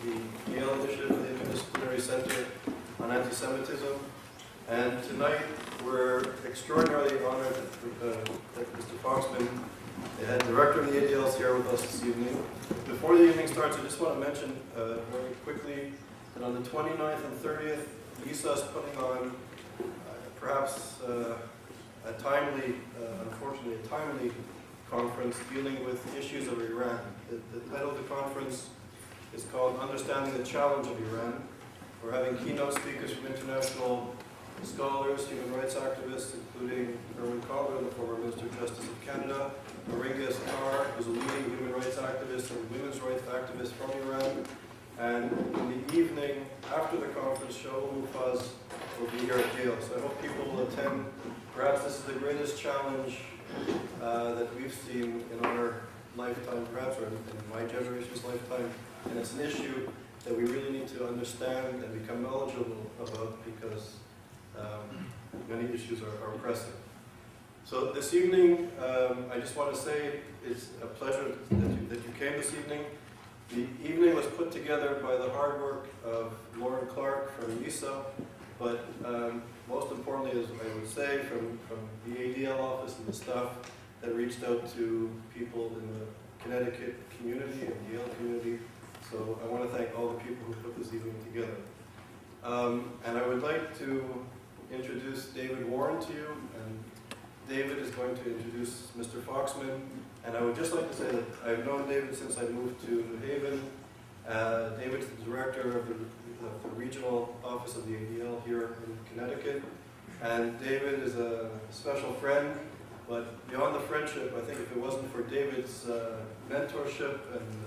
the Yale Initiative for the Interdisciplinary Center on Anti-Semitism. And tonight we're extraordinarily honored that Mr. Foxman, the head director of the ADL, is here with us this evening. Before the evening starts, I just want to mention very quickly that on the 29th and 30th, Lisa is putting on perhaps a timely, unfortunately, a timely conference dealing with issues of Iran. The title of the conference is called Understanding the Challenge of Iran. We're having keynote speakers from international scholars, human rights activists, including Erwin Calder, the former Minister of Justice of Canada, Maringa Star, who's a leading human rights activist and women's rights activist from Iran. And in the evening, after the conference, Shaul Mufaz will be here at Yale. So I hope people will attend. Perhaps this is the greatest challenge that we've seen in our lifetime, perhaps, or in my generation's lifetime. And it's an issue that we really need to understand and become knowledgeable about, because many issues are pressing. So this evening, I just want to say it's a pleasure that you came this evening. The evening was put together by the hard work of Lauren Clark from YISA, but most importantly, as I would say, from the ADL office and the staff that reached out to people in the Connecticut community and the Yale community. So I want to thank all the people who put this evening together. And I would like to introduce David Warren to you, and David is going to introduce Mr. Foxman. And I would just like to say that I've known David since I moved to New Haven. David's the director of the regional office of the ADL here in Connecticut. And David is a special friend, but beyond the friendship, I think if it wasn't for David's mentorship and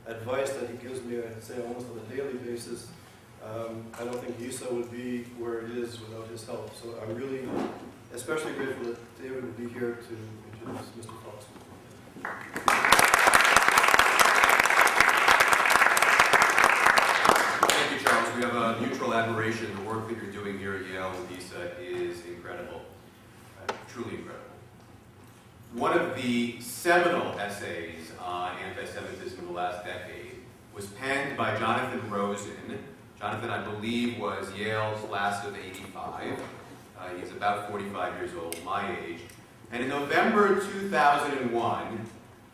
advice that he gives me, I'd say almost on a daily basis, I don't think YISA would be where it is without his help. So I'm really especially grateful that David would be here to introduce Mr. Foxman. Thank you, Charles. We have a mutual admiration. The work that you're doing here at Yale with YISA is incredible, truly incredible. One of the seminal essays on anti-Semitism in the last decade was penned by Jonathan Rosen. Jonathan, I believe, was Yale's class of '85. He's about 45 years old, my age. And in November 2001,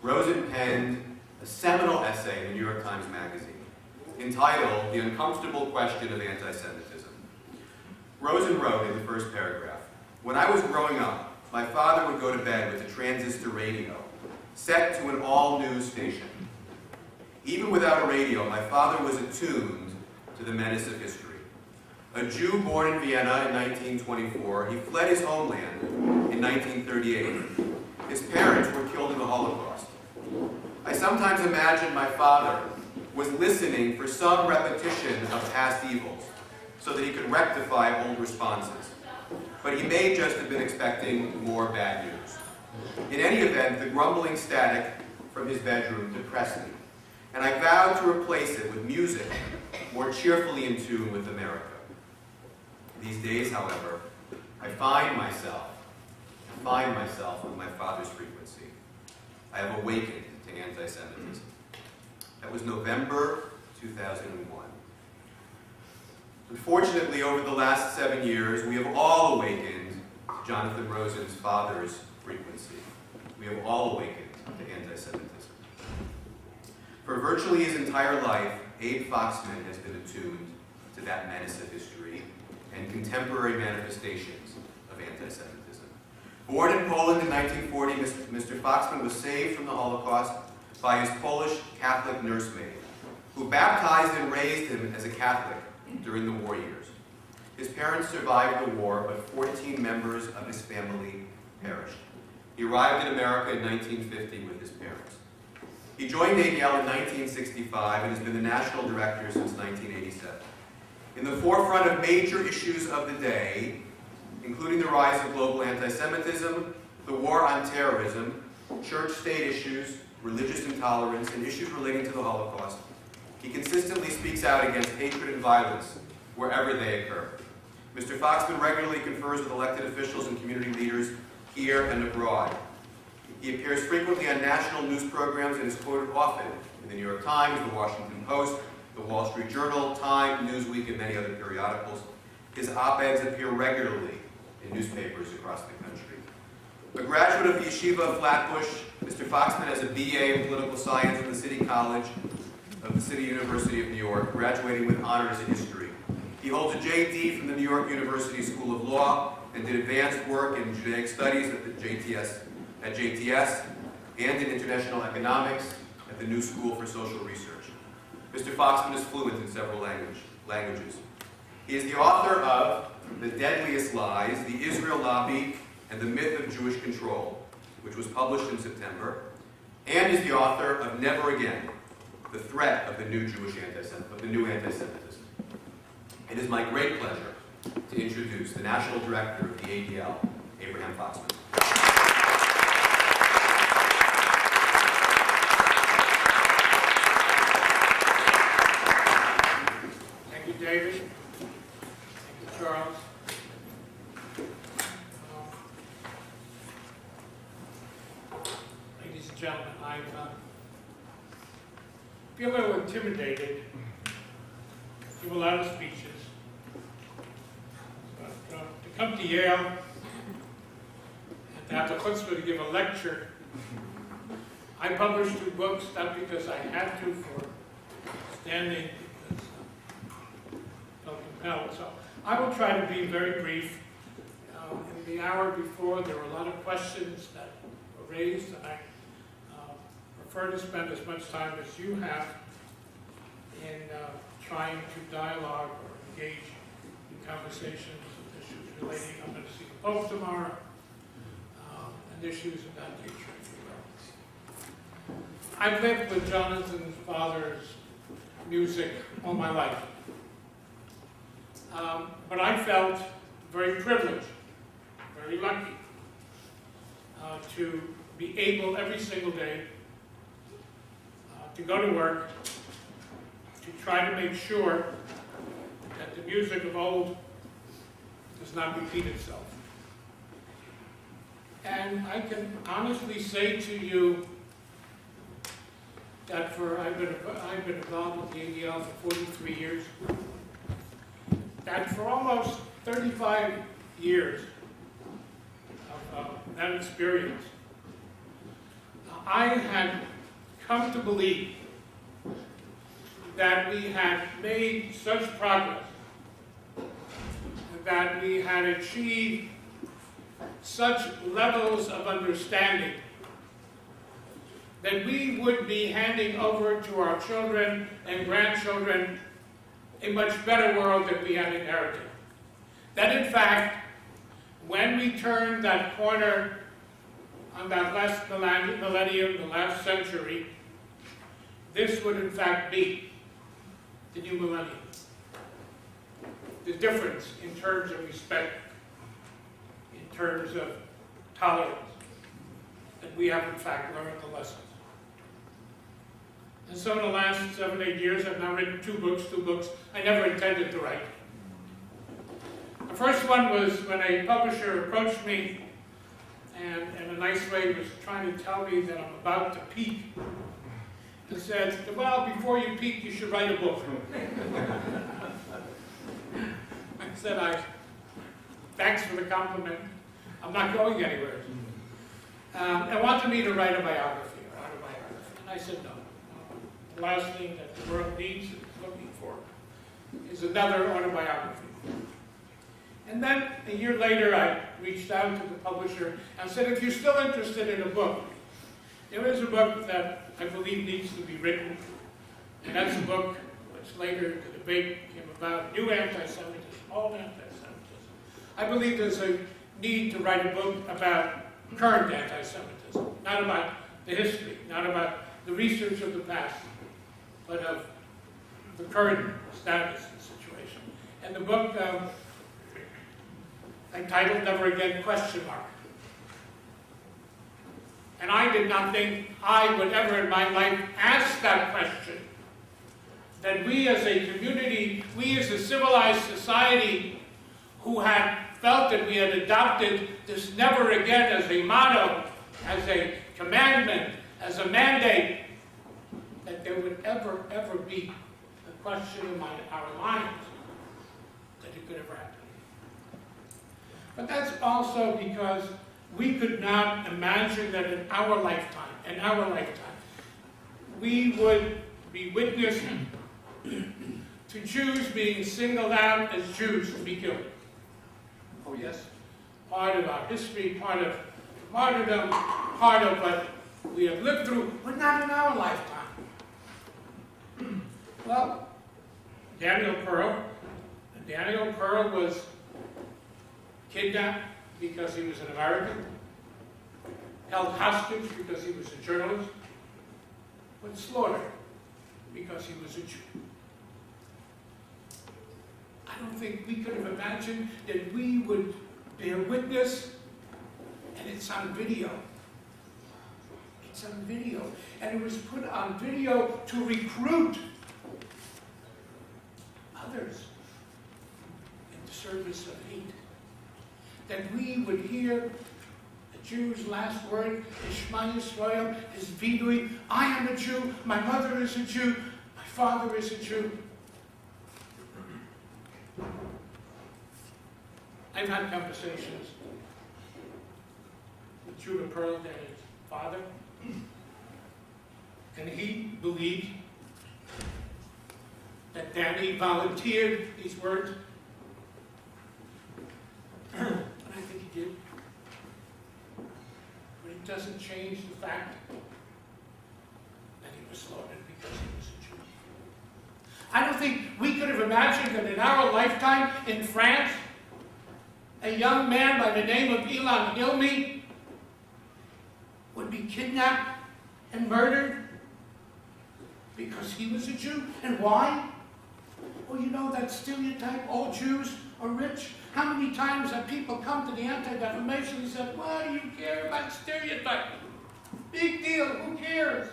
Rosen penned a seminal essay in the New York Times Magazine entitled The Uncomfortable Question of Anti-Semitism. Rosen wrote in the first paragraph, "When I was growing up, my father would go to bed with a transistor radio set to an all-news station. Even without a radio, my father was attuned to the menace of history. A Jew born in Vienna in 1924, he fled his homeland in 1938. His parents were killed in the Holocaust. I sometimes imagine my father was listening for some repetition of past evils so that he could rectify old responses. But he may just have been expecting more bad news. In any event, the grumbling static from his bedroom depressed me, and I vowed to replace it with music more cheerfully in tune with America. These days, however, I find myself with my father's frequency. I have awakened to anti-Semitism." That was November 2001. Unfortunately, over the last 7 years, we have all awakened to Jonathan Rosen's father's frequency. We have all awakened to anti-Semitism. For virtually his entire life, Abe Foxman has been attuned to that menace of history and contemporary manifestations of anti-Semitism. Born in Poland in 1940, Mr. Foxman was saved from the Holocaust by his Polish Catholic nursemaid, who baptized and raised him as a Catholic during the war years. His parents survived the war, but 14 members of his family perished. He arrived in America in 1950 with his parents. He joined ADL in 1965 and has been the national director since 1987. In the forefront of major issues of the day, including the rise of global anti-Semitism, the war on terrorism, church-state issues, religious intolerance, and issues relating to the Holocaust, he consistently speaks out against hatred and violence wherever they occur. Mr. Foxman regularly confers with elected officials and community leaders here and abroad. He appears frequently on national news programs and is quoted often in the New York Times, the Washington Post, the Wall Street Journal, Time, Newsweek, and many other periodicals. His op-eds appear regularly in newspapers across the country. A graduate of the Yeshiva of Flatbush, Mr. Foxman has a BA in political science from the City College of the City University of New York, graduating with honors in history. He holds a JD from the New York University School of Law and did advanced work in Judaic Studies at the JTS and in International Economics at the New School for Social Research. Mr. Foxman is fluent in several languages. He is the author of The Deadliest Lies, The Israel Lobby, and the Myth of Jewish Control, which was published in September, and is the author of Never Again, The Threat of the New Anti-Semitism. It is my great pleasure to introduce the National Director of the ADL, Abraham Foxman. Thank you, David. Thank you, Charles. Ladies and gentlemen, I feel a little intimidated to give a lot of speeches. But to come to Yale and to have the chutzpah to give a lecture, I published 2 books, not because I had to for standing, because I felt compelled. So I will try to be very brief. In the hour before, there were a lot of questions that were raised, and I prefer to spend as much time as you have in trying to dialogue or engage in conversations with issues relating. I'm going to see the Pope tomorrow, and issues of that nature. I've lived with Jonathan's father's music all my life. But I felt very privileged, very lucky to be able every single day to go to work, to try to make sure that the music of old does not repeat itself. And I can honestly say to you that I've been involved with the ADL for 43 years, that for almost 35 years of that experience, I had come to believe that we had made such progress, that we had achieved such levels of understanding, that we would be handing over to our children and grandchildren a much better world than we had inherited. That in fact, when we turned that corner on that last millennium, the last century, this would in fact be the new millennium. The difference in terms of respect, in terms of tolerance, that we have in fact learned the lessons. And so in the last 7, 8 years, I've now written 2 books I never intended to write. The first one was when a publisher approached me and in a nice way was trying to tell me that I'm about to peak, and said, well, before you peak, you should write a book. I said, thanks for the compliment. I'm not going anywhere. And wanted me to write a biography or autobiography. And I said, no. The last thing that the world needs and is looking for is another autobiography. And then a year later, I reached out to the publisher and said, if you're still interested in a book, there is a book that I believe needs to be written. And that's a book which later the debate came about, New Anti-Semitism, Old Anti-Semitism. I believe there's a need to write a book about current anti-Semitism, not about the history, not about the research of the past, but of the current status and situation. And the book I titled Never Again, ? And I did not think I would ever in my life ask that question. That we as a community, we as a civilized society who had felt that we had adopted this never again as a motto, as a commandment, as a mandate, that there would ever be a question in our minds that it could ever happen. But that's also because we could not imagine that in our lifetime, we would be witness to Jews being singled out as Jews to be killed. Oh yes, part of our history, part of martyrdom, part of what we have lived through, but not in our lifetime. Well, Daniel Pearl was kidnapped because he was an American, held hostage because he was a journalist, but slaughtered because he was a Jew. I don't think we could have imagined that we would bear witness, and it's on video. It's on video, and it was put on video to recruit others in the service of hate. That we would hear the Jew's last word, his Shema Yisrael, his vidui, I am a Jew, my mother is a Jew, my father is a Jew. I've had conversations with Judah Pearl, Danny's father, and he believed that Danny volunteered these words. And I think he did. But it doesn't change the fact that he was slaughtered because he was a Jew. I don't think we could have imagined that in our lifetime in France, a young man by the name of Ilan Hilmi would be kidnapped and murdered because he was a Jew. And why? Well, you know that stereotype, all Jews are rich. How many times have people come to the Anti-Defamation and said, why do you care about stereotype? Big deal, who cares?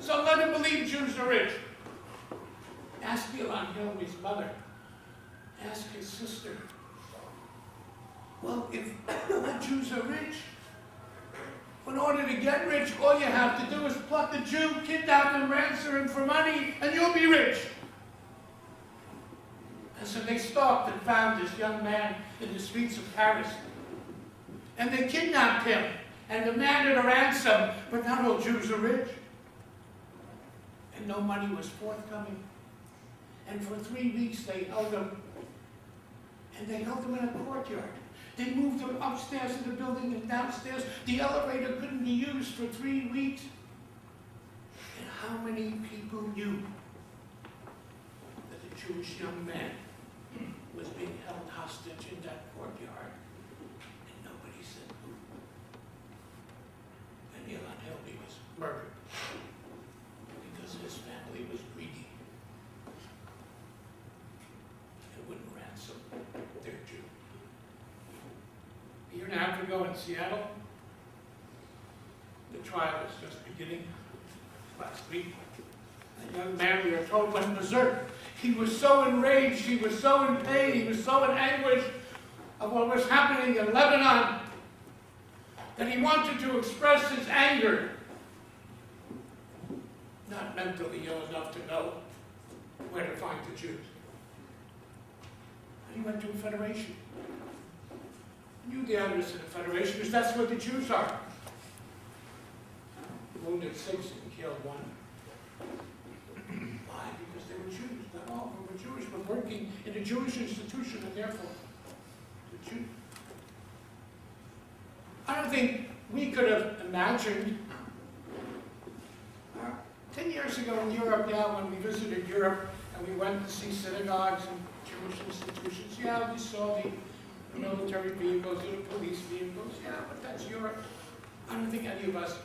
So let him believe Jews are rich. Ask Ilan Hilmi's mother. Ask his sister. Well, if the Jews are rich, in order to get rich, all you have to do is pluck a Jew, kidnap him, ransom him for money, and you'll be rich. And so they stalked and found this young man in the streets of Paris. And they kidnapped him and demanded a ransom, but not all Jews are rich. And no money was forthcoming. And for 3 weeks they held him. And they held him in a courtyard. They moved him upstairs in the building and downstairs. The elevator couldn't be used for 3 weeks. And how many people knew that a Jewish young man was being held hostage in that courtyard? And nobody said boo. And Ilan Hilmi was murdered because his family was greedy and wouldn't ransom their Jew. A year and a half ago in Seattle, the trial was just beginning last week. A young man, we are told, went berserk. He was so enraged, he was so in pain, he was so in anguish of what was happening in Lebanon that he wanted to express his anger. Not mentally ill enough to know where to find the Jews. And he went to a federation. Knew the others in the federation because that's where the Jews are. Wounded 6 and killed 1. Why? Because they were Jews. Not all of them were Jewish, but working in a Jewish institution and therefore the Jews. I don't think we could have imagined 10 years ago in Europe, when we visited Europe and we went to see synagogues and Jewish institutions, we saw the military vehicles and the police vehicles, but that's Europe. I don't think any of us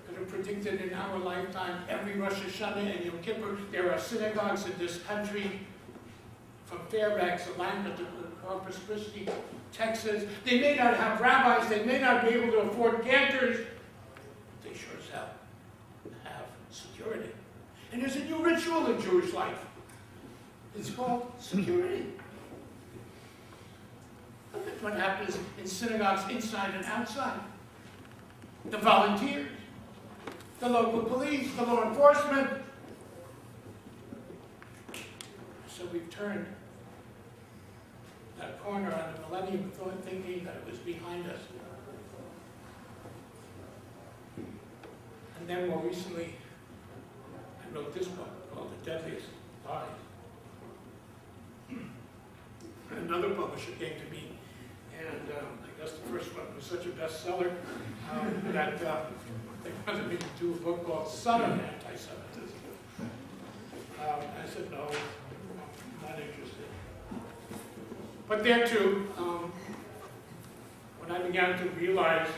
could have predicted in our lifetime every Rosh Hashanah and Yom Kippur there are synagogues in this country, from Fairbanks, Atlanta to Corpus Christi, Texas. They may not have rabbis, they may not be able to afford cantors, but they sure as hell have security. And there's a new ritual in Jewish life. It's called security. Look at what happens in synagogues inside and outside. The volunteers, the local police, the law enforcement. we've turned that corner on the millennium thought, thinking that it was behind us. And then more recently, I wrote this book called The Deadliest. Another publisher came to me, and I guess the first one was such a bestseller that they wanted me to do a book called Son of Anti-Semitism. I said, no, I'm not interested. But there too, when I began to realize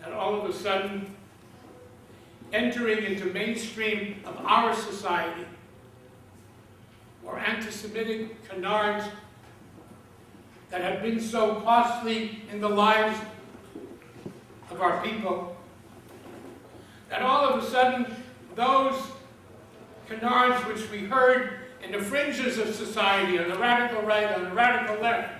that all of a sudden, entering into mainstream of our society were anti-Semitic canards that had been so costly in the lives of our people, that all of a sudden those canards which we heard in the fringes of society, on the radical right, on the radical left,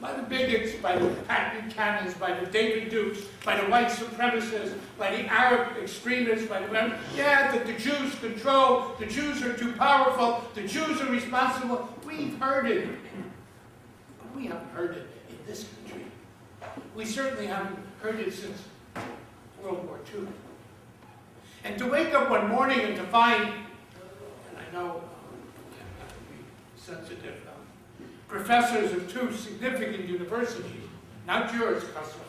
by the bigots, by the Pat Buchanans, by the David Dukes, by the white supremacists, by the Arab extremists, by the that the Jews control, the Jews are too powerful, the Jews are responsible. We've heard it, but we haven't heard it in this country. We certainly haven't heard it since World War II. And to wake up one morning and to find, and I know I have to be sensitive, professors of two significant universities, not yours, Cosmo,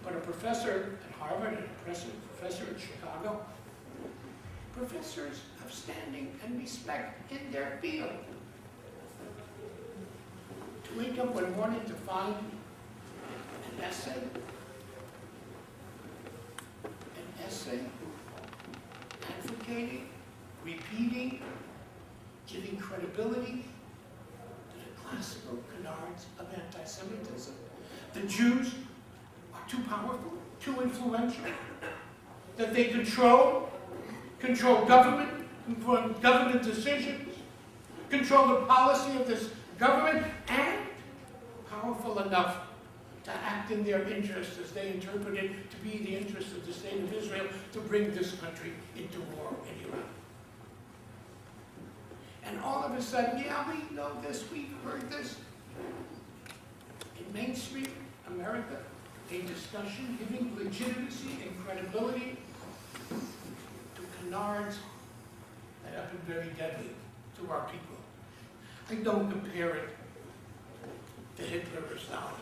but a professor at Harvard and a professor at Chicago, professors of standing and respect in their field. To wake up one morning to find an essay advocating, repeating, giving credibility to the classical canards of anti-Semitism. The Jews are too powerful, too influential, that they control government, control government decisions, control the policy of this government, and powerful enough to act in their interest as they interpret it to be the interest of the state of Israel to bring this country into war in Iran. And all of a sudden, yeah, we know this, we've heard this. In mainstream America, a discussion giving legitimacy and credibility to canards that have been very deadly to our people. I don't compare it to Hitler or Stalin.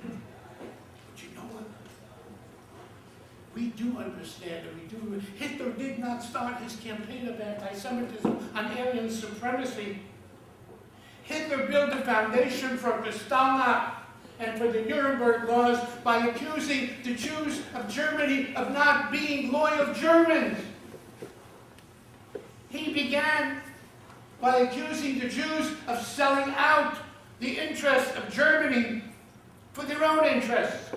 But you know what? We do understand, and we do. Hitler did not start his campaign of anti-Semitism on Aryan supremacy. Hitler built a foundation for Kristallnacht and for the Nuremberg laws by accusing the Jews of Germany of not being loyal Germans. He began by accusing the Jews of selling out the interests of Germany for their own interests.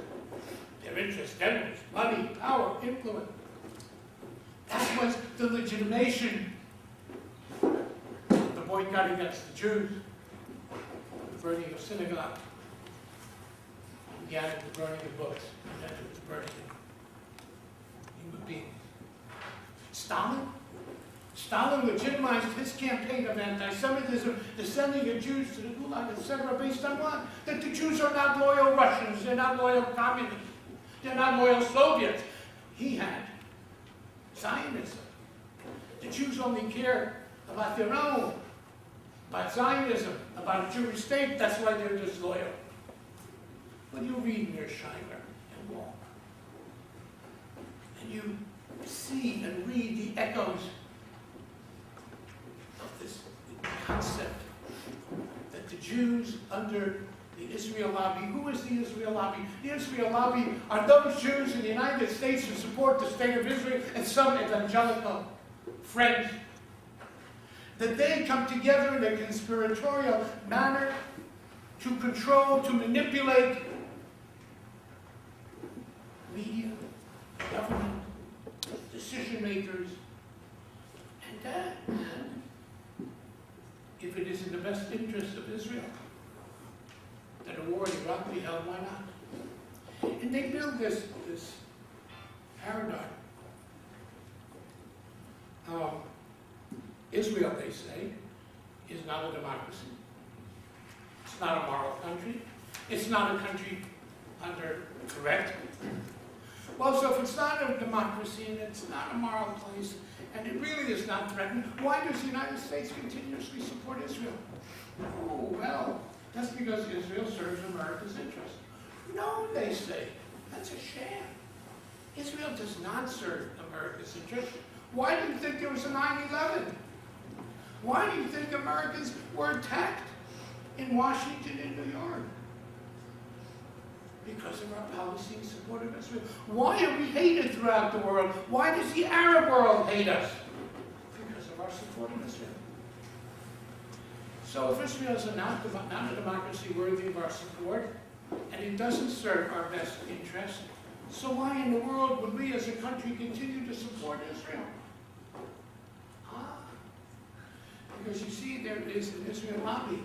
Their interest then was money, power, influence. That was the legitimation of the boycott against the Jews, the burning of synagogues, and began with the burning of books, and then with the burning of human beings. Stalin legitimized his campaign of anti-Semitism, the sending of Jews to the Gulag, etc., based on what? That the Jews are not loyal Russians, they're not loyal communists, they're not loyal Soviets. He had Zionism. The Jews only care about their own, about Zionism, about a Jewish state. That's why they're disloyal. When you read Mearsheimer and Wall, and you see and read the echoes of this concept that the Jews under the Israel lobby, who is the Israel lobby? The Israel lobby are those Jews in the United States who support the state of Israel and some evangelical friends. That they come together in a conspiratorial manner to control, to manipulate media, government, decision makers, and if it is in the best interest of Israel that a war in Iraq be held, why not? And they build this paradigm Israel, they say, is not a democracy. It's not a moral country. It's not a country under threat. Well, so if it's not a democracy and it's not a moral place, and it really is not threatened, why does the United States continuously support Israel? Oh, well, that's because Israel serves America's interests. No, they say. That's a sham. Israel does not serve America's interests. Why do you think there was a 9/11? Why do you think Americans were attacked in Washington and New York? Because of our policy in support of Israel. Why are we hated throughout the world? Why does the Arab world hate us? Because of our support of Israel. So if Israel is not a democracy worthy of our support, and it doesn't serve our best interest, so why in the world would we as a country continue to support Israel? Because you see, there is an Israel lobby,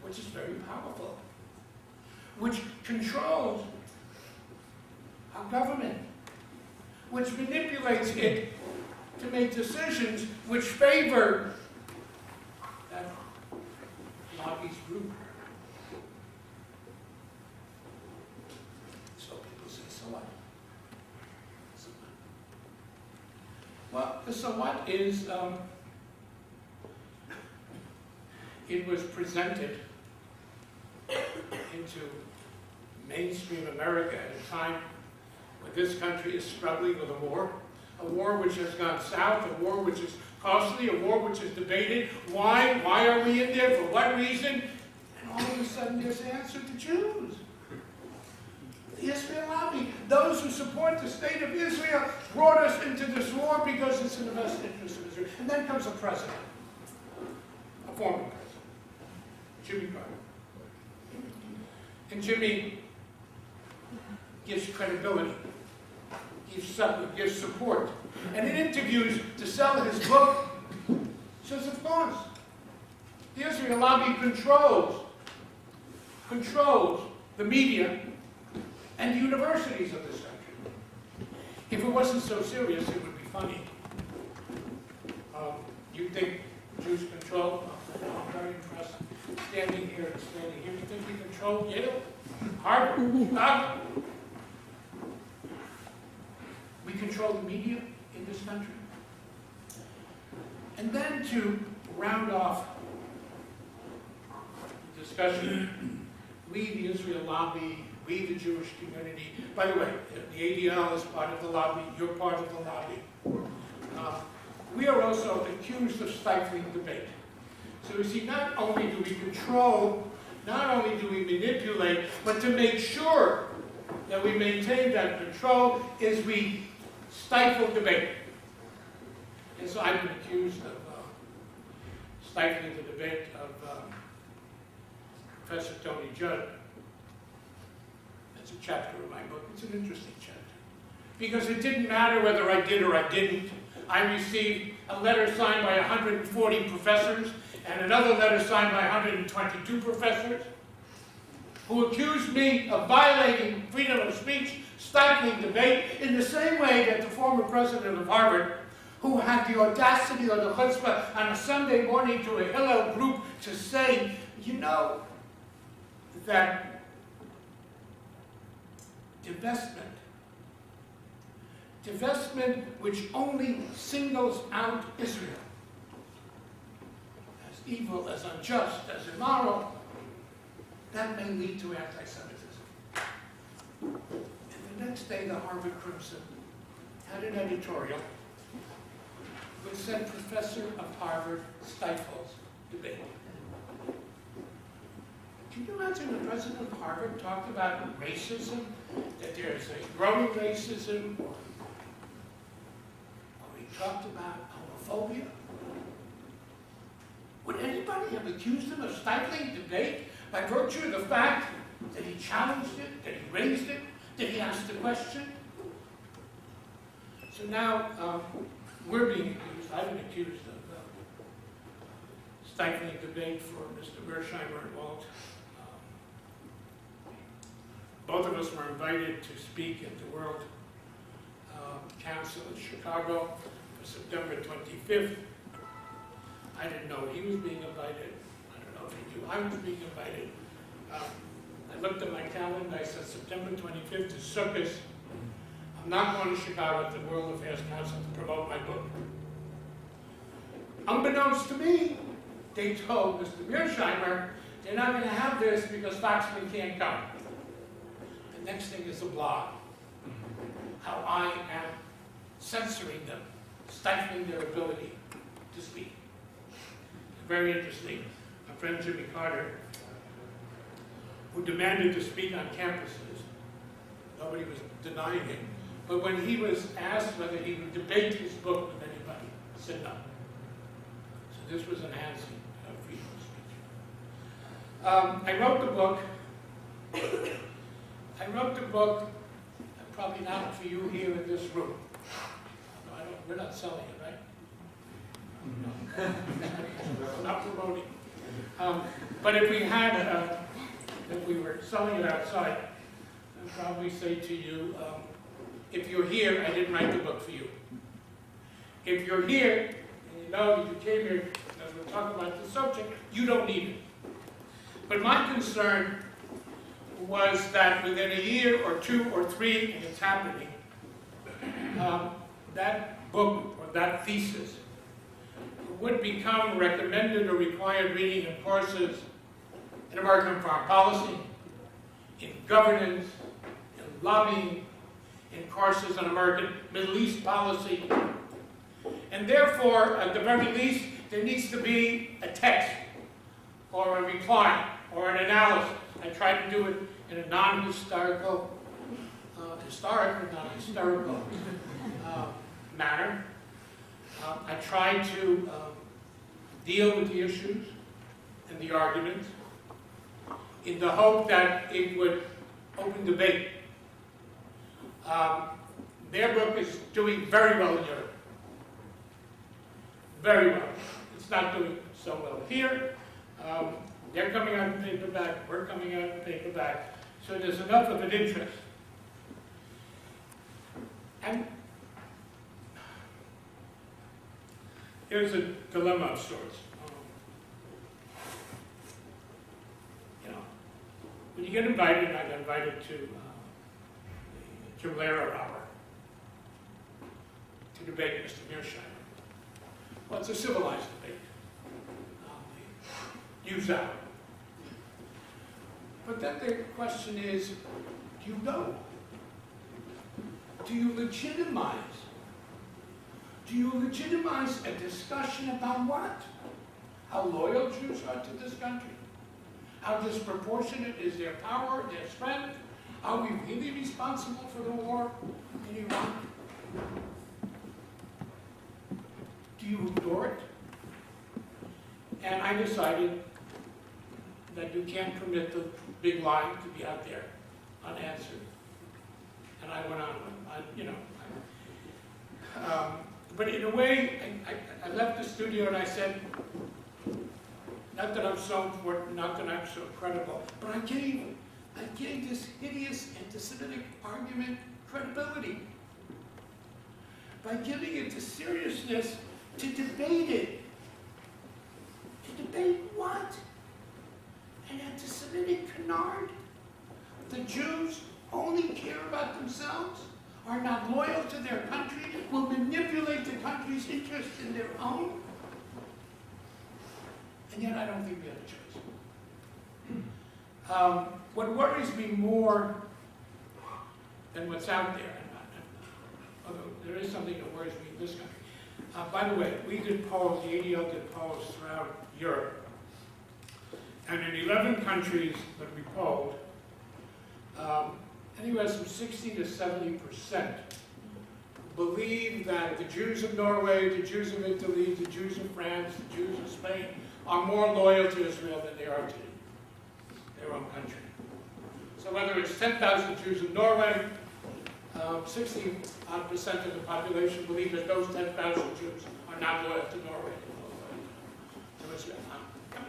which is very powerful, which controls our government, which manipulates it to make decisions which favor that lobby's group. So people say, so what? So what? Well, the so what is, it was presented into mainstream America at a time when this country is struggling with a war which has gone south, a war which is costly, a war which is debated. Why? Why are we in there? For what reason? And all of a sudden there's an answer to choose. The Israel lobby, those who support the state of Israel, brought us into this war because it's in the best interest of Israel. And then comes a president, a former president, Jimmy Carter. And Jimmy gives credibility, gives support. And in interviews to sell his book, says, of course, the Israel lobby controls the media and the universities of this country. If it wasn't so serious, it would be funny. You think Jews control? I'm very impressed. Standing here and standing here. You think we control Yale? Harvard? We control the media in this country. And then to round off the discussion, we, the Israel lobby, we, the Jewish community, by the way, the ADL is part of the lobby, you're part of the lobby. We are also accused of stifling debate. So you see, not only do we control, not only do we manipulate, but to make sure that we maintain that control is we stifle debate. And so I've been accused of stifling the debate of Professor Tony Judd. That's a chapter in my book. It's an interesting chapter. Because it didn't matter whether I did or I didn't. I received a letter signed by 140 professors and another letter signed by 122 professors who accused me of violating freedom of speech, stifling debate, in the same way that the former president of Harvard, who had the audacity or the chutzpah on a Sunday morning to a Hillel group to say, you know, that divestment which only singles out Israel as evil, as unjust, as immoral, that may lead to anti-Semitism. And the next day, the Harvard Crimson had an editorial which said, Professor of Harvard stifles debate. Can you imagine the president of Harvard talked about racism, that there's a growing racism, or he talked about homophobia? Would anybody have accused him of stifling debate by virtue of the fact that he challenged it, that he raised it, that he asked the question? So now we're being accused, I've been accused of stifling debate for Mr. Mersheimer and Walt. Both of us were invited to speak at the World Council in Chicago for for September 25th. I didn't know he was being invited. I don't know if he knew I was being invited. I looked at my calendar, I said September 25th is Sukkot. I'm not going to Chicago to the World Affairs Council to promote my book. Unbeknownst to me, they told Mr. Mearsheimer, they're not going to have this because Foxman can't come. The next thing is a blog. How I am censoring them, stifling their ability to speak. Very interesting. My friend Jimmy Carter, who demanded to speak on campuses, nobody was denying him, but when he was asked whether he would debate his book with anybody, he said no. So this was enhancing freedom of speech. I wrote the book, probably not for you here in this room. No, we're not selling it, right? No. We're not promoting. But if we had, if we were selling it outside, I'd probably say to you, if you're here, I didn't write the book for you. If you're here, and you know that you came here because we're talking about the subject, you don't need it. But my concern was that within a year or 2 or 3, and it's happening, that book or that thesis would become recommended or required reading in courses in American foreign policy, in governance, in lobbying, in courses on American Middle East policy. And therefore, at the very least, there needs to be a text or a reply or an analysis. I tried to do it in a non-historical, historic but non-historical manner. I tried to deal with the issues and the arguments in the hope that it would open debate. Their book is doing very well in Europe. Very well. It's not doing so well here. They're coming out in paperback, we're coming out in paperback, so there's enough of an interest. And here's a dilemma of sorts. When you get invited, I got invited to the Jubilator Hour to debate Mr. Mearsheimer. Well, it's a civilized debate. News hour. But then the question is, do you go? Do you legitimize? Do you legitimize a discussion about what? How loyal Jews are to this country? How disproportionate is their power, their strength? Are we really responsible for the war in Iraq? Do you ignore it? And I decided that you can't permit the big lie to be out there unanswered. And I went on, but in a way, I left the studio and I said, not that I'm so important, not that I'm so credible, but I gave this hideous anti-Semitic argument credibility by giving it the seriousness to debate it. To debate what? An anti-Semitic canard? The Jews only care about themselves, are not loyal to their country, will manipulate the country's interests in their own? And yet I don't think we have a choice. What worries me more than what's out there, although there is something that worries me in this country. By the way, we did polls, the ADL did polls throughout Europe. And in 11 countries that we polled, anywhere from 60 to 70% believe that the Jews of Norway, the Jews of Italy, the Jews of France, the Jews of Spain are more loyal to Israel than they are to their own country. So whether it's 10,000 Jews in Norway, 60% of the population believe that those 10,000 Jews are not loyal to Norway. To Israel.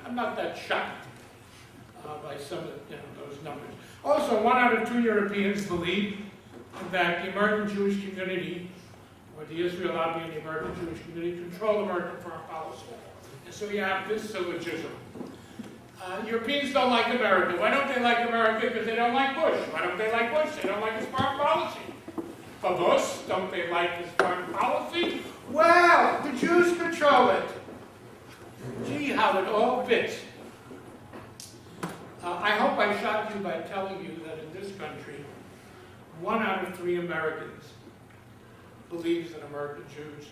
I'm not that shocked by some of those numbers. Also, 1 out of 2 Europeans believe that the American Jewish community or the Israel lobby and the American Jewish community control American foreign policy. And so you have this syllogism. Europeans don't like America. Why don't they like America? Because they don't like Bush. Why don't they like Bush? They don't like his foreign policy. For Bush, don't they like his foreign policy? Well, the Jews control it. Gee, how it all fits. I hope I shocked you by telling you that in this country, 1 out of 3 Americans believes that American Jews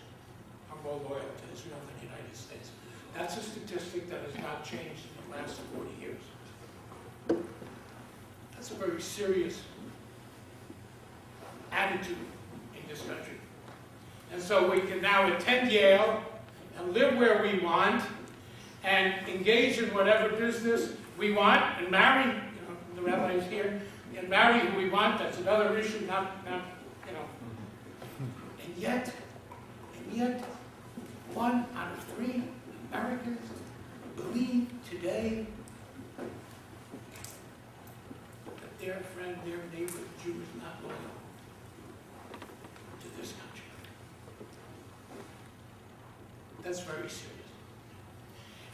are more loyal to Israel than the United States. That's a statistic that has not changed in the last 40 years. That's a very serious attitude in this country. And so we can now attend Yale and live where we want and engage in whatever business we want and marry, the rabbis here, and marry who we want. That's another issue, not. And yet, 1 out of 3 Americans believe today that their friend, their neighbor, Jew is not loyal to this country. That's very serious.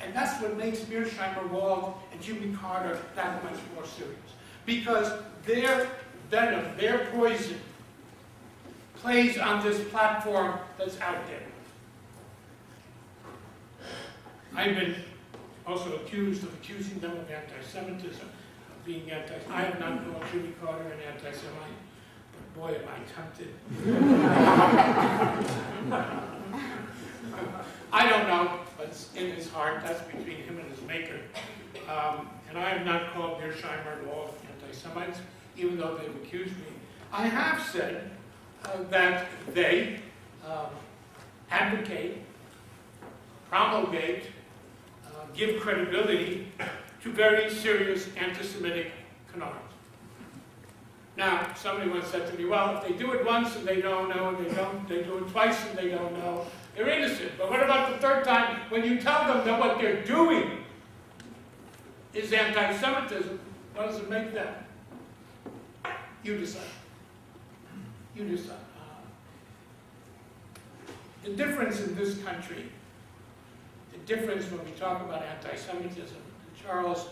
And that's what makes Mearsheimer, Wald, and Jimmy Carter that much more serious. Because their venom, their poison, plays on this platform that's out there. I've been also accused of accusing them of anti-Semitism, of being I have not called Jimmy Carter an anti-Semite, but boy, am I tempted. I don't know, but it's in his heart. That's between him and his maker. And I have not called Mearsheimer and Wald anti-Semites, even though they've accused me. I have said that they advocate, promulgate, give credibility to very serious anti-Semitic canards. Now, somebody once said to me, well, if they do it once and they don't know, and they do it twice and they don't know, they're innocent. But what about the third time when you tell them that what they're doing is anti-Semitism? What does it make them? You decide. You decide. The difference in this country, the difference when we talk about anti-Semitism, and Charles,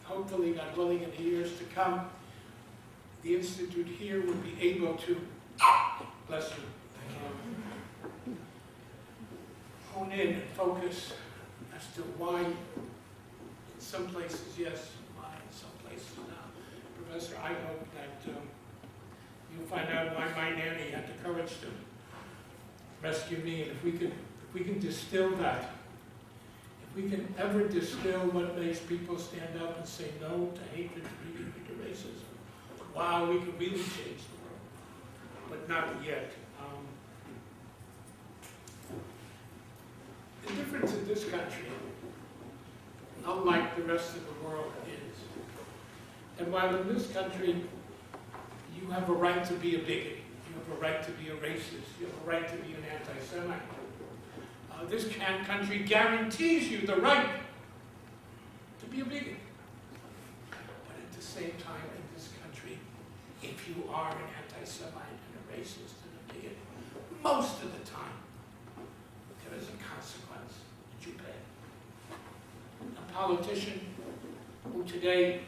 hopefully, God willing, in the years to come, the Institute here will be able to, bless you, hone in and focus as to why in some places yes, why in some places no. Professor, I hope that you'll find out why my nanny had the courage to rescue me, and if we can distill that, if we can ever distill what makes people stand up and say no to hatred, greed, to racism, wow, we can really change the world, but not yet. The difference in this country, unlike the rest of the world, is that while in this country you have a right to be a bigot, you have a right to be a racist, you have a right to be an anti-Semite, this country guarantees you the right to be a bigot. But at the same time, in this country, if you are an anti-Semite and a racist and a bigot, most of the time, there is a consequence that you pay. A politician who today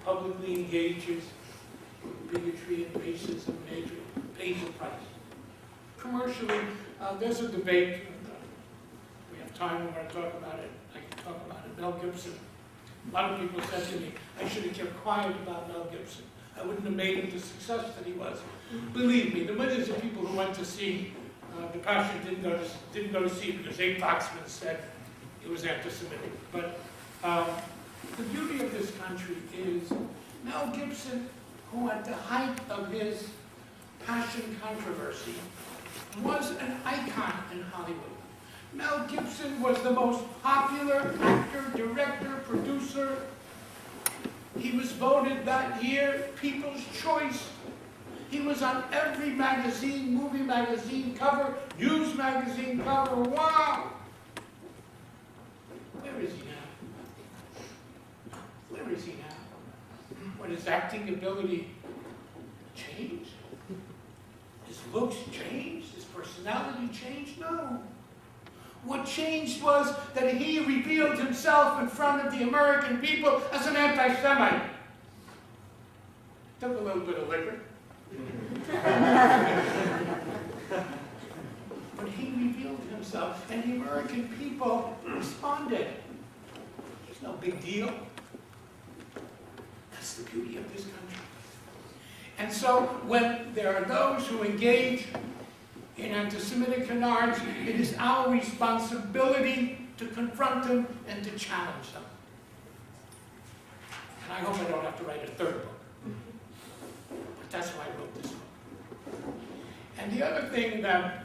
publicly engages in bigotry and racism and hatred pays a price. Commercially, there's a debate. We have time, we're going to talk about it. I can talk about it. Mel Gibson. A lot of people said to me, I should have kept quiet about Mel Gibson. I wouldn't have made him the success that he was. Believe me, the millions of people who went to see The Passion didn't go to see it because Abe Foxman said it was anti-Semitic. But the beauty of this country is Mel Gibson, who at the height of his Passion controversy was an icon in Hollywood. Mel Gibson was the most popular actor, director, producer. He was voted that year People's Choice. He was on every magazine, movie magazine cover, news magazine cover. Wow! Where is he now? Where is he now? When his acting ability changed? His looks changed? His personality changed? No. What changed was that he revealed himself in front of the American people as an anti-Semite. Took a little bit of liquor. But he revealed himself, and the American people responded. It's no big deal. That's the beauty of this country. And so, when there are those who engage in anti-Semitic canards, it is our responsibility to confront them and to challenge them. And I hope I don't have to write a third book. But that's why I wrote this book. And the other thing that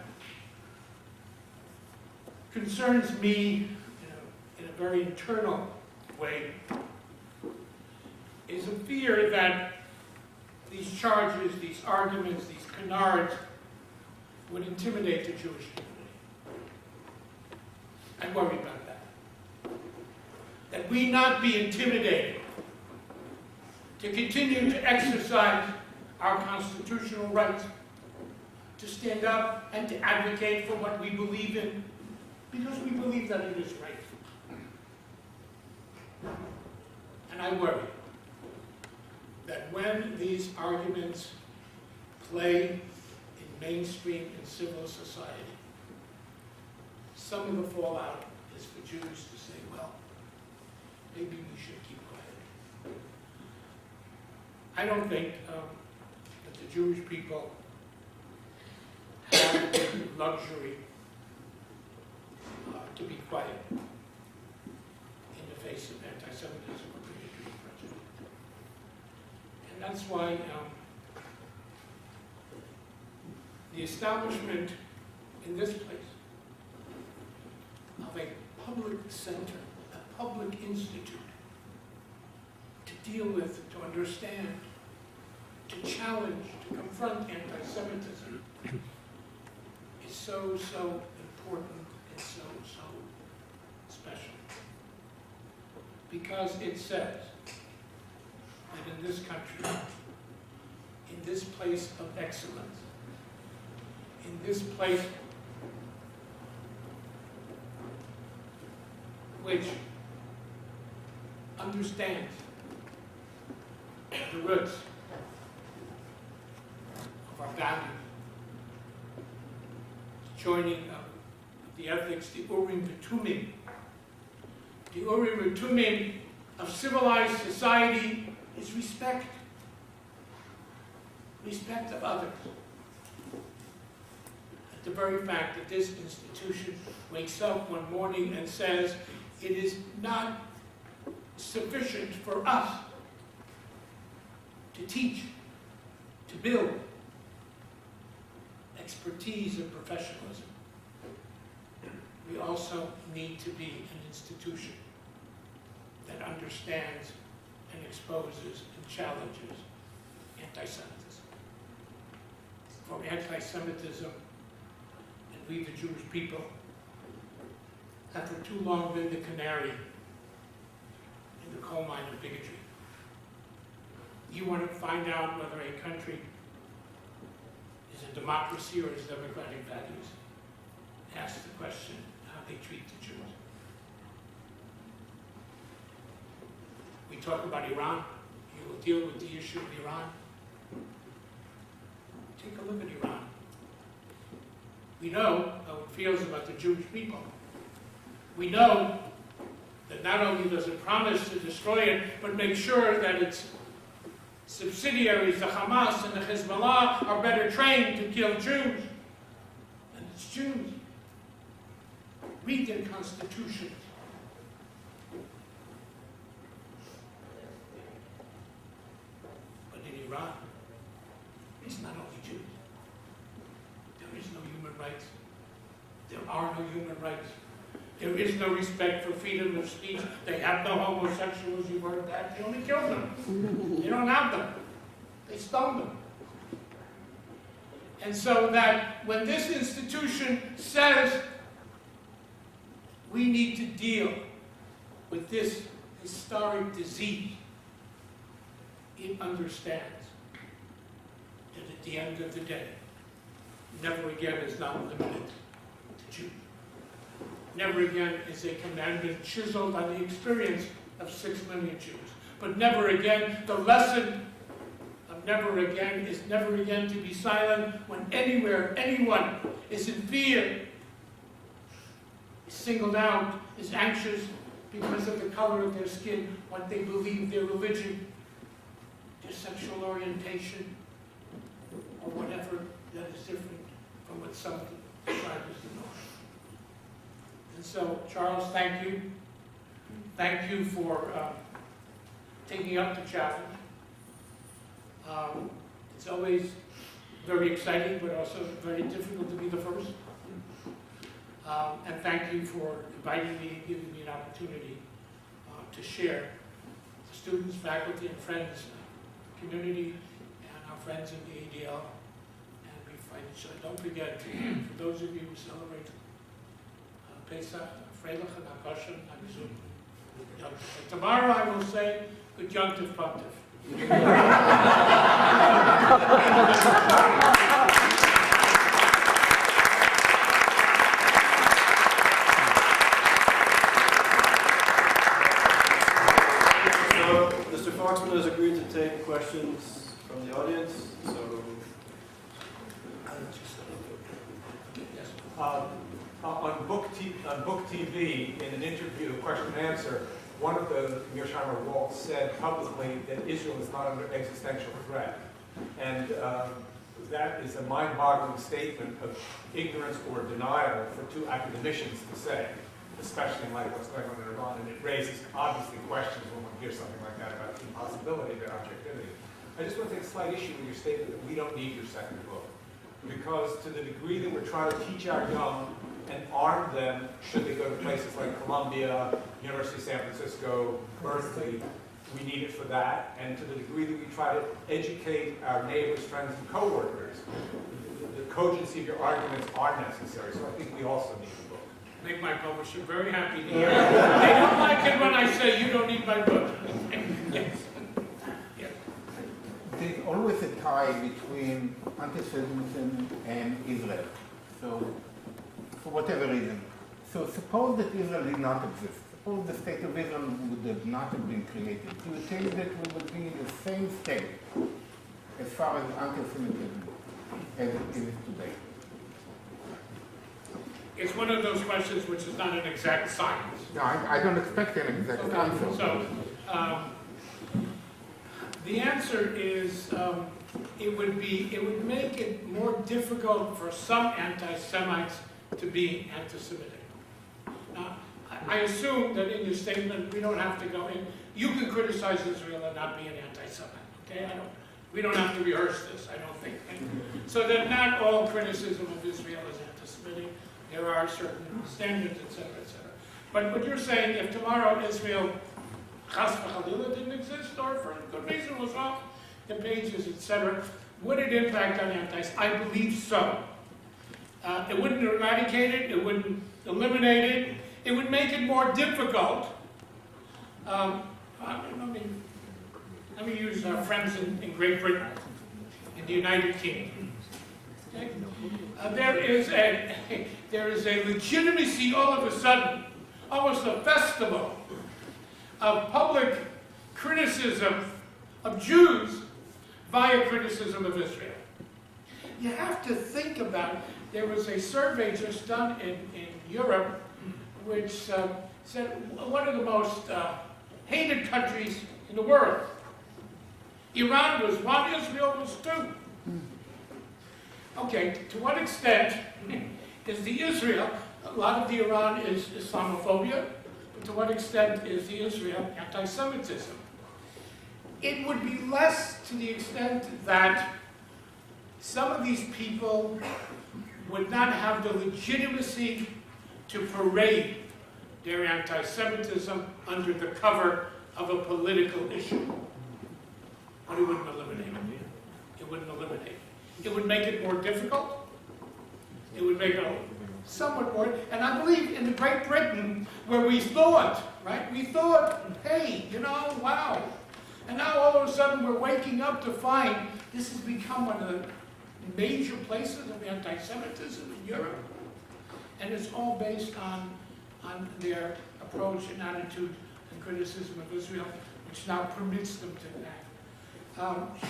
concerns me in a very internal way is a fear that these charges, these arguments, these canards would intimidate the Jewish community. I worry about that. That we not be intimidated to continue to exercise our constitutional rights, to stand up and to advocate for what we believe in, because we believe that it is right. And I worry that when these arguments play in mainstream and civil society, some of the fallout is for Jews to say, well, maybe we should keep quiet. I don't think that the Jewish people have the luxury to be quiet in the face of anti-Semitism or bigotry or prejudice. And that's why the establishment in this place of a public center, a public institute, to deal with, to understand, to challenge, to confront anti-Semitism is so, so important and so, so special. Because it says that in this country, in this place of excellence, in this place which understands the roots of our values, joining of the ethics, the Urim V'Tumim. The Urim V'Tumim of civilized society is respect. Respect of others. At the very fact that this institution wakes up one morning and says, it is not sufficient for us to teach, to build expertise and professionalism. We also need to be an institution that understands and exposes and challenges anti-Semitism. For anti-Semitism, and we the Jewish people, have for too long been the canary in the coal mine of bigotry. You want to find out whether a country is a democracy or has democratic values, ask the question how they treat the Jews. We talk about Iran. You will deal with the issue of Iran. Take a look at Iran. We know how it feels about the Jewish people. We know that not only does it promise to destroy it, but make sure that its subsidiaries, the Hamas and the Hezbollah, are better trained to kill Jews. And it's Jews. Read their constitutions. But in Iran, it's not only Jews. There is no human rights. There are no human rights. There is no respect for freedom of speech. They have no homosexuals, you've heard that. They only kill them. They don't have them. They stone them. And so that when this institution says we need to deal with this historic disease, it understands that at the end of the day, never again is not limited to Jews. Never again is a commandment chiseled on the experience of 6 million Jews. But never again, the lesson of never again is never again to be silent when anywhere, anyone is in fear, is singled out, is anxious because of the color of their skin, what they believe, their religion, their sexual orientation, or whatever that is different from what some describe as the norm. And so, Charles, thank you. Thank you for taking up the challenge. It's always very exciting, but also very difficult to be the first. And thank you for inviting me and giving me an opportunity to share the students, faculty, and friends, community, and our friends in the ADL. And we find each other. Don't forget, for those of you who celebrate Pesach, Freilich, and Akoshem, I'm Zoom. Tomorrow I will say, good Yom Tov Pontiff. Mr. Foxman has agreed to take questions from the audience, so. On Book TV, in an interview, question and answer, one of the Mearsheimer Walt said publicly that Israel is not under existential threat. And that is a mind-boggling statement of ignorance or denial for two academicians to say, especially in light of what's going on in Iran. And it raises, obviously, questions when one hears something like that about the impossibility of their objectivity. I just want to take a slight issue with your statement that we don't need your second book. Because to the degree that we're trying to teach our young and arm them, should they go to places like Columbia, University of San Francisco, Berkeley, we need it for that. And to the degree that we try to educate our neighbors, friends, and coworkers, the cogency of your arguments are necessary. So I think we also need the book. Make my publisher very happy to hear. They don't like it when I say you don't need my book. Yes. There's always a tie between anti-Semitism and Israel. So, for whatever reason. So suppose that Israel did not exist. Suppose the state of Israel would have not have been created. Do you think that we would be in the same state as far as anti-Semitism as it is today? It's one of those questions which is not an exact science. No, I don't expect an exact answer. So, the answer is it would make it more difficult for some anti-Semites to be anti-Semitic. Now, I assume that in your statement we don't have to go in. You can criticize Israel and not be an anti-Semite. Okay, we don't have to rehearse this. I don't think. So that not all criticism of Israel is anti-Semitic. There are certain standards, etc., etc. But what you're saying, if tomorrow Israel Chas v'Chalila didn't exist, or for good reason was off the pages, etc., would it impact on anti-Semitism? I believe so. It wouldn't eradicate it, it wouldn't eliminate it, it would make it more difficult. Let me use our friends in Great Britain, in the United Kingdom. Okay? There is a legitimacy all of a sudden, almost a festival of public criticism of Jews via criticism of Israel. You have to think about, there was a survey just done in Europe which said one of the most hated countries in the world. Iran was one, Israel was two. Okay, to what extent is the Israel, a lot of the Iran is Islamophobia, but to what extent is the Israel anti-Semitism? It would be less to the extent that some of these people would not have the legitimacy to parade their anti-Semitism under the cover of a political issue. But it wouldn't eliminate it. It wouldn't eliminate it. It would make it more difficult. It would make it somewhat more, and I believe in Great Britain, where we thought, right? We thought, hey, wow. And now all of a sudden we're waking up to find this has become one of the major places of anti-Semitism in Europe, and it's all based on their approach and attitude and criticism of Israel, which now permits them to act.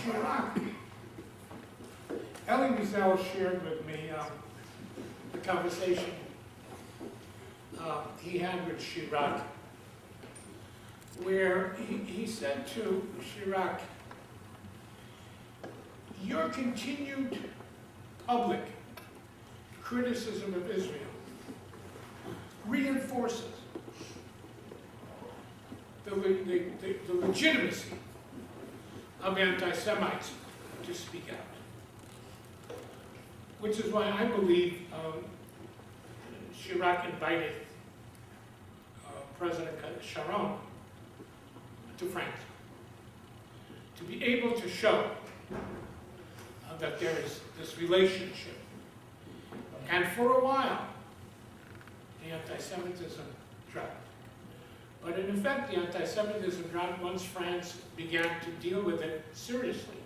Chirac, Elie Wiesel shared with me the conversation he had with Chirac, where he said to Chirac, your continued public criticism of Israel reinforces the legitimacy of anti-Semites to speak out. Which is why I believe Chirac invited President Sharon to France to be able to show that there is this relationship. And for a while, the anti-Semitism dropped. But in effect, the anti-Semitism dropped once France began to deal with it seriously.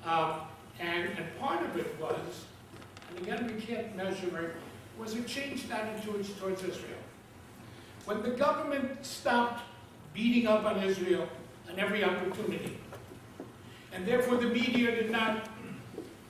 And part of it was, and again we can't measure it, was a changed attitude towards Israel. When the government stopped beating up on Israel on every opportunity, and therefore the media did not,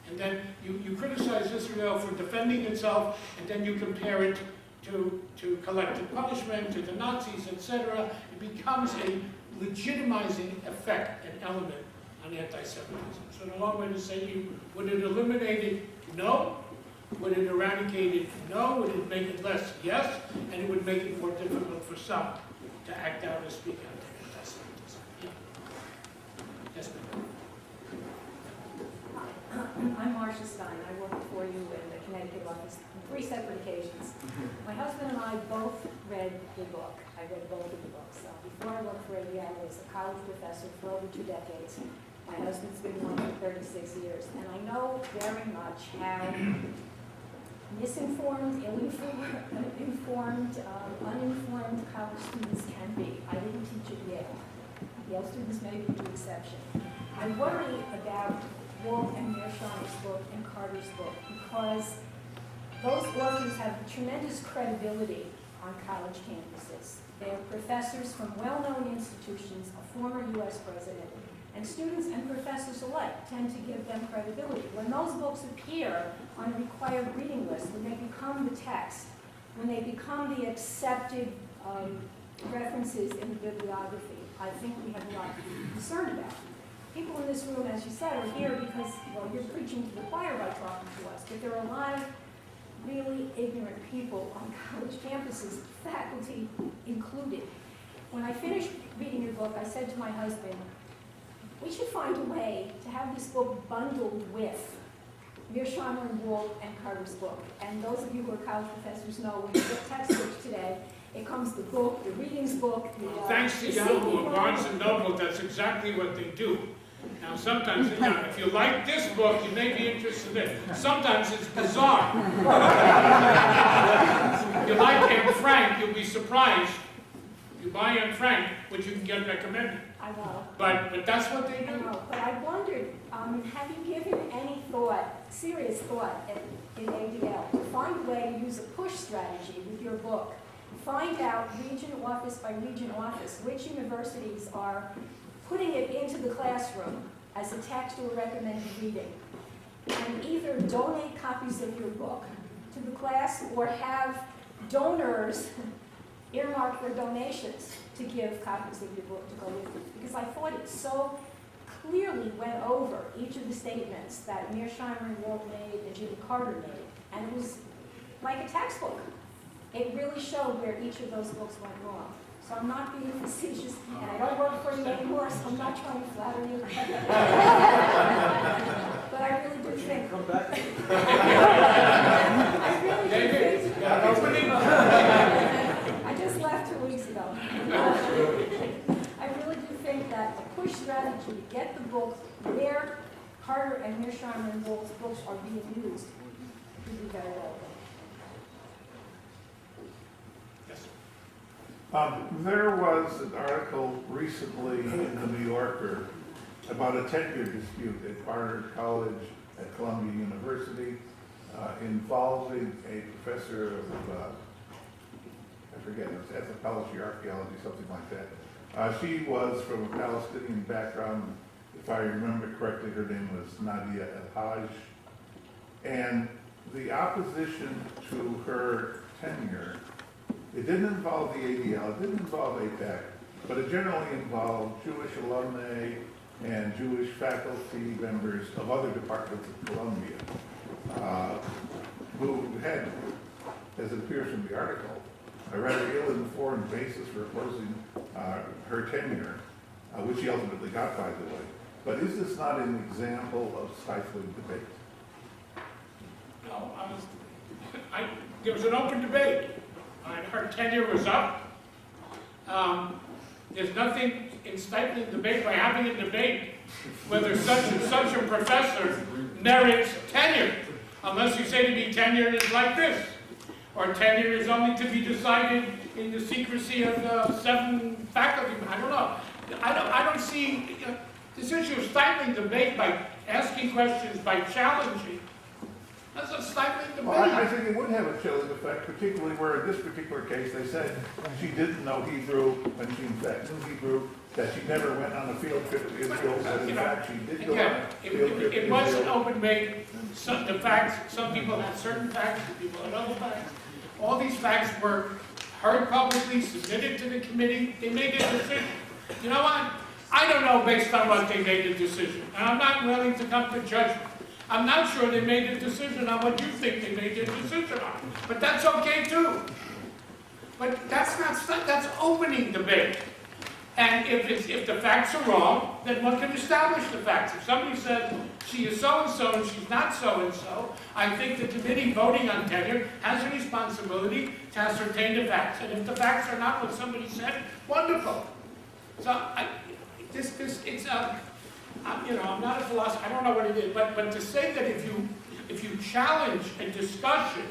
and then you criticize Israel for defending itself, and then you compare it to collective punishment, to the Nazis, etc., it becomes a legitimizing effect, an element on anti-Semitism. So the long way to say to you, would it eliminate it? No. Would it eradicate it? No. Would it make it less? Yes. And it would make it more difficult for some to act out and speak out to anti-Semitism. Yeah. Yes, ma'am. I'm Marcia Stein. I worked for you in the Connecticut office on 3 separate occasions. My husband and I both read the book. I read both of the books. Before I worked for Yale, I was a college professor for over 2 decades. My husband's been one for 36 years. And I know very much how misinformed, ill-informed, uninformed college students can be. I didn't teach at Yale. Yale students may be the exception. I worry about Wolf and Mearsheimer's book and Carter's book because those authors have tremendous credibility on college campuses. They are professors from well-known institutions, a former U.S. president, and students and professors alike tend to give them credibility. When those books appear on a required reading list, when they become the text, when they become the accepted references in the bibliography, I think we have a lot to be concerned about. People in this room, as you said, are here because, well, you're preaching to the choir by talking to us, but there are a lot of really ignorant people on college campuses, faculty included. When I finished reading your book, I said to my husband, we should find a way to have this book bundled with Mearsheimer and Wolf and Carter's book. And those of you who are college professors know when you get textbooks today, it comes the book, the readings book, the thanks to Yahoo and Barnes & Noble, that's exactly what they do. Now, sometimes, if you like this book, you may be interested in it. Sometimes it's bizarre. If you like Anne Frank, you'll be surprised. You buy Anne Frank, which you can get recommended. I know. But that's what they I do. know. But I wondered, have you given any thought, serious thought, in ADL, to find a way to use a push strategy with your book? Find out region office by region office which universities are putting it into the classroom as a text or recommended reading, and either donate copies of your book to the class or have donors earmarked for donations to give copies of your book to go with it. Because I thought it so clearly went over each of the statements that Mearsheimer and Wolf made and Jimmy Carter made, and it was like a textbook. It really showed where each of those books went wrong. So I'm not being facetious, and I don't work for you anymore, so I'm not trying to flatter you. But I really do think. Come back. I really do think. Opening. I just left 2 weeks ago. I really do think that a push strategy to get the books where Carter and Mearsheimer and Wolf's books are being used would be very relevant. There was an article recently in the New Yorker about a tenure dispute at Barnard College at Columbia University, involving a professor of, I forget, it was anthropology, archaeology, something like that. She was from a Palestinian background. If I remember correctly, her name was Nadia El-Haj. And the opposition to her tenure, it didn't involve the ADL, it didn't involve APAC, but it generally involved Jewish alumni and Jewish faculty members of other departments of Columbia, who had, as it appears from the article, a rather ill-informed basis for opposing her tenure, which she ultimately got, by the way. But is this not an example of stifling debate? No, there was an open debate. Her tenure was up. There's nothing in stifling debate by having a debate whether such and such a professor merits tenure. Unless you say to me tenure is like this, or tenure is only to be decided in the secrecy of 7 faculty. I don't know. I don't see this issue of stifling debate by asking questions, by challenging. That's a stifling debate. Well, I think it would have a chilling effect, particularly where in this particular case they said she didn't know Hebrew when she in fact knew Hebrew, that she never went on a field trip to Israel, but in fact she did go on a field trip to It was an Israel. open debate. The facts, some people had certain facts, some people had other facts. All these facts were heard publicly, submitted to the committee. They made their decision. You know what? I don't know based on what they made the decision. And I'm not willing to come to judgment. I'm not sure they made a decision on what you think they made their decision on. But that's okay too. But that's not, that's opening debate. And if the facts are wrong, then one can establish the facts. If somebody says she is so-and-so and she's not so-and-so, I think the committee voting on tenure has a responsibility to ascertain the facts. And if the facts are not what somebody said, wonderful. So I'm not a philosopher, I don't know what it is, but to say that if you challenge a discussion,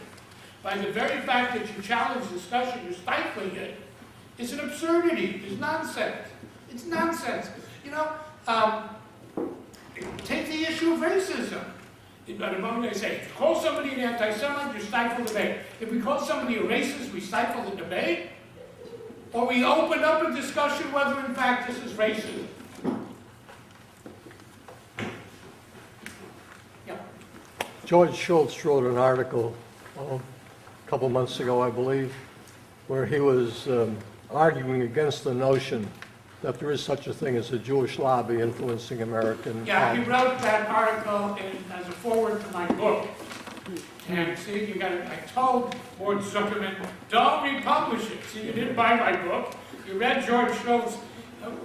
by the very fact that you challenge discussion, you're stifling it, is an absurdity, it's nonsense. It's nonsense. Take the issue of racism. At a moment they say, if you call somebody an anti-Semite, you stifle the debate. If we call somebody a racist, we stifle the debate? Or we open up a discussion whether in fact this is racism? Yeah. George Schultz wrote an article a couple months ago, I believe, where he was arguing against the notion that there is such a thing as a Jewish lobby influencing American Yeah, he politics. wrote that article as a forward to my book. And see, I told Ward Zuckerman, don't republish it. See, you didn't buy my book. You read George Schultz.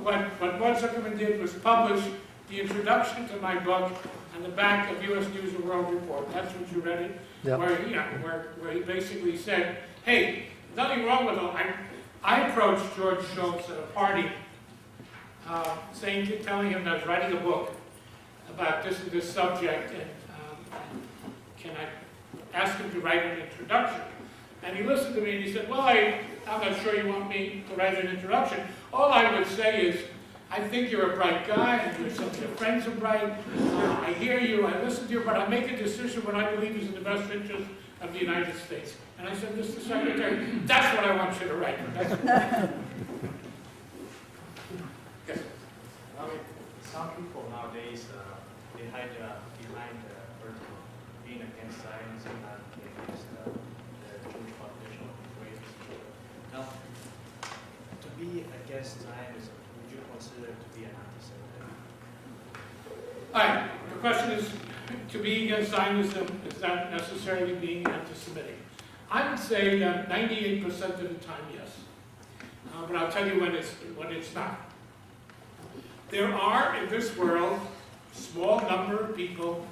What Ward Zuckerman did was publish the introduction to my book on the back of U.S. News and World Report. That's what you read it. Yep. Where he basically said, hey, nothing wrong with it. I approached George Schultz at a party, telling him that I was writing a book about this and this subject, and can I ask him to write an introduction? And he listened to me and he said, well, I'm not sure you want me to write an introduction. All I would say is, I think you're a bright guy, and your friends are bright. I hear you, I listen to you, but I make a decision what I believe is in the best interest of the United States. And I said, Mr. Secretary, that's what I want you to write. Yes. Some people nowadays they hide behind being against Zionism and against the Jewish population of race. Now, to be against Zionism, would you consider it to be an anti-Semitic? All right, the question is, to be against Zionism, is that necessarily being anti-Semitic? I would say 98% of the time, yes. But I'll tell you when it's not. There are, in this world, a small number of people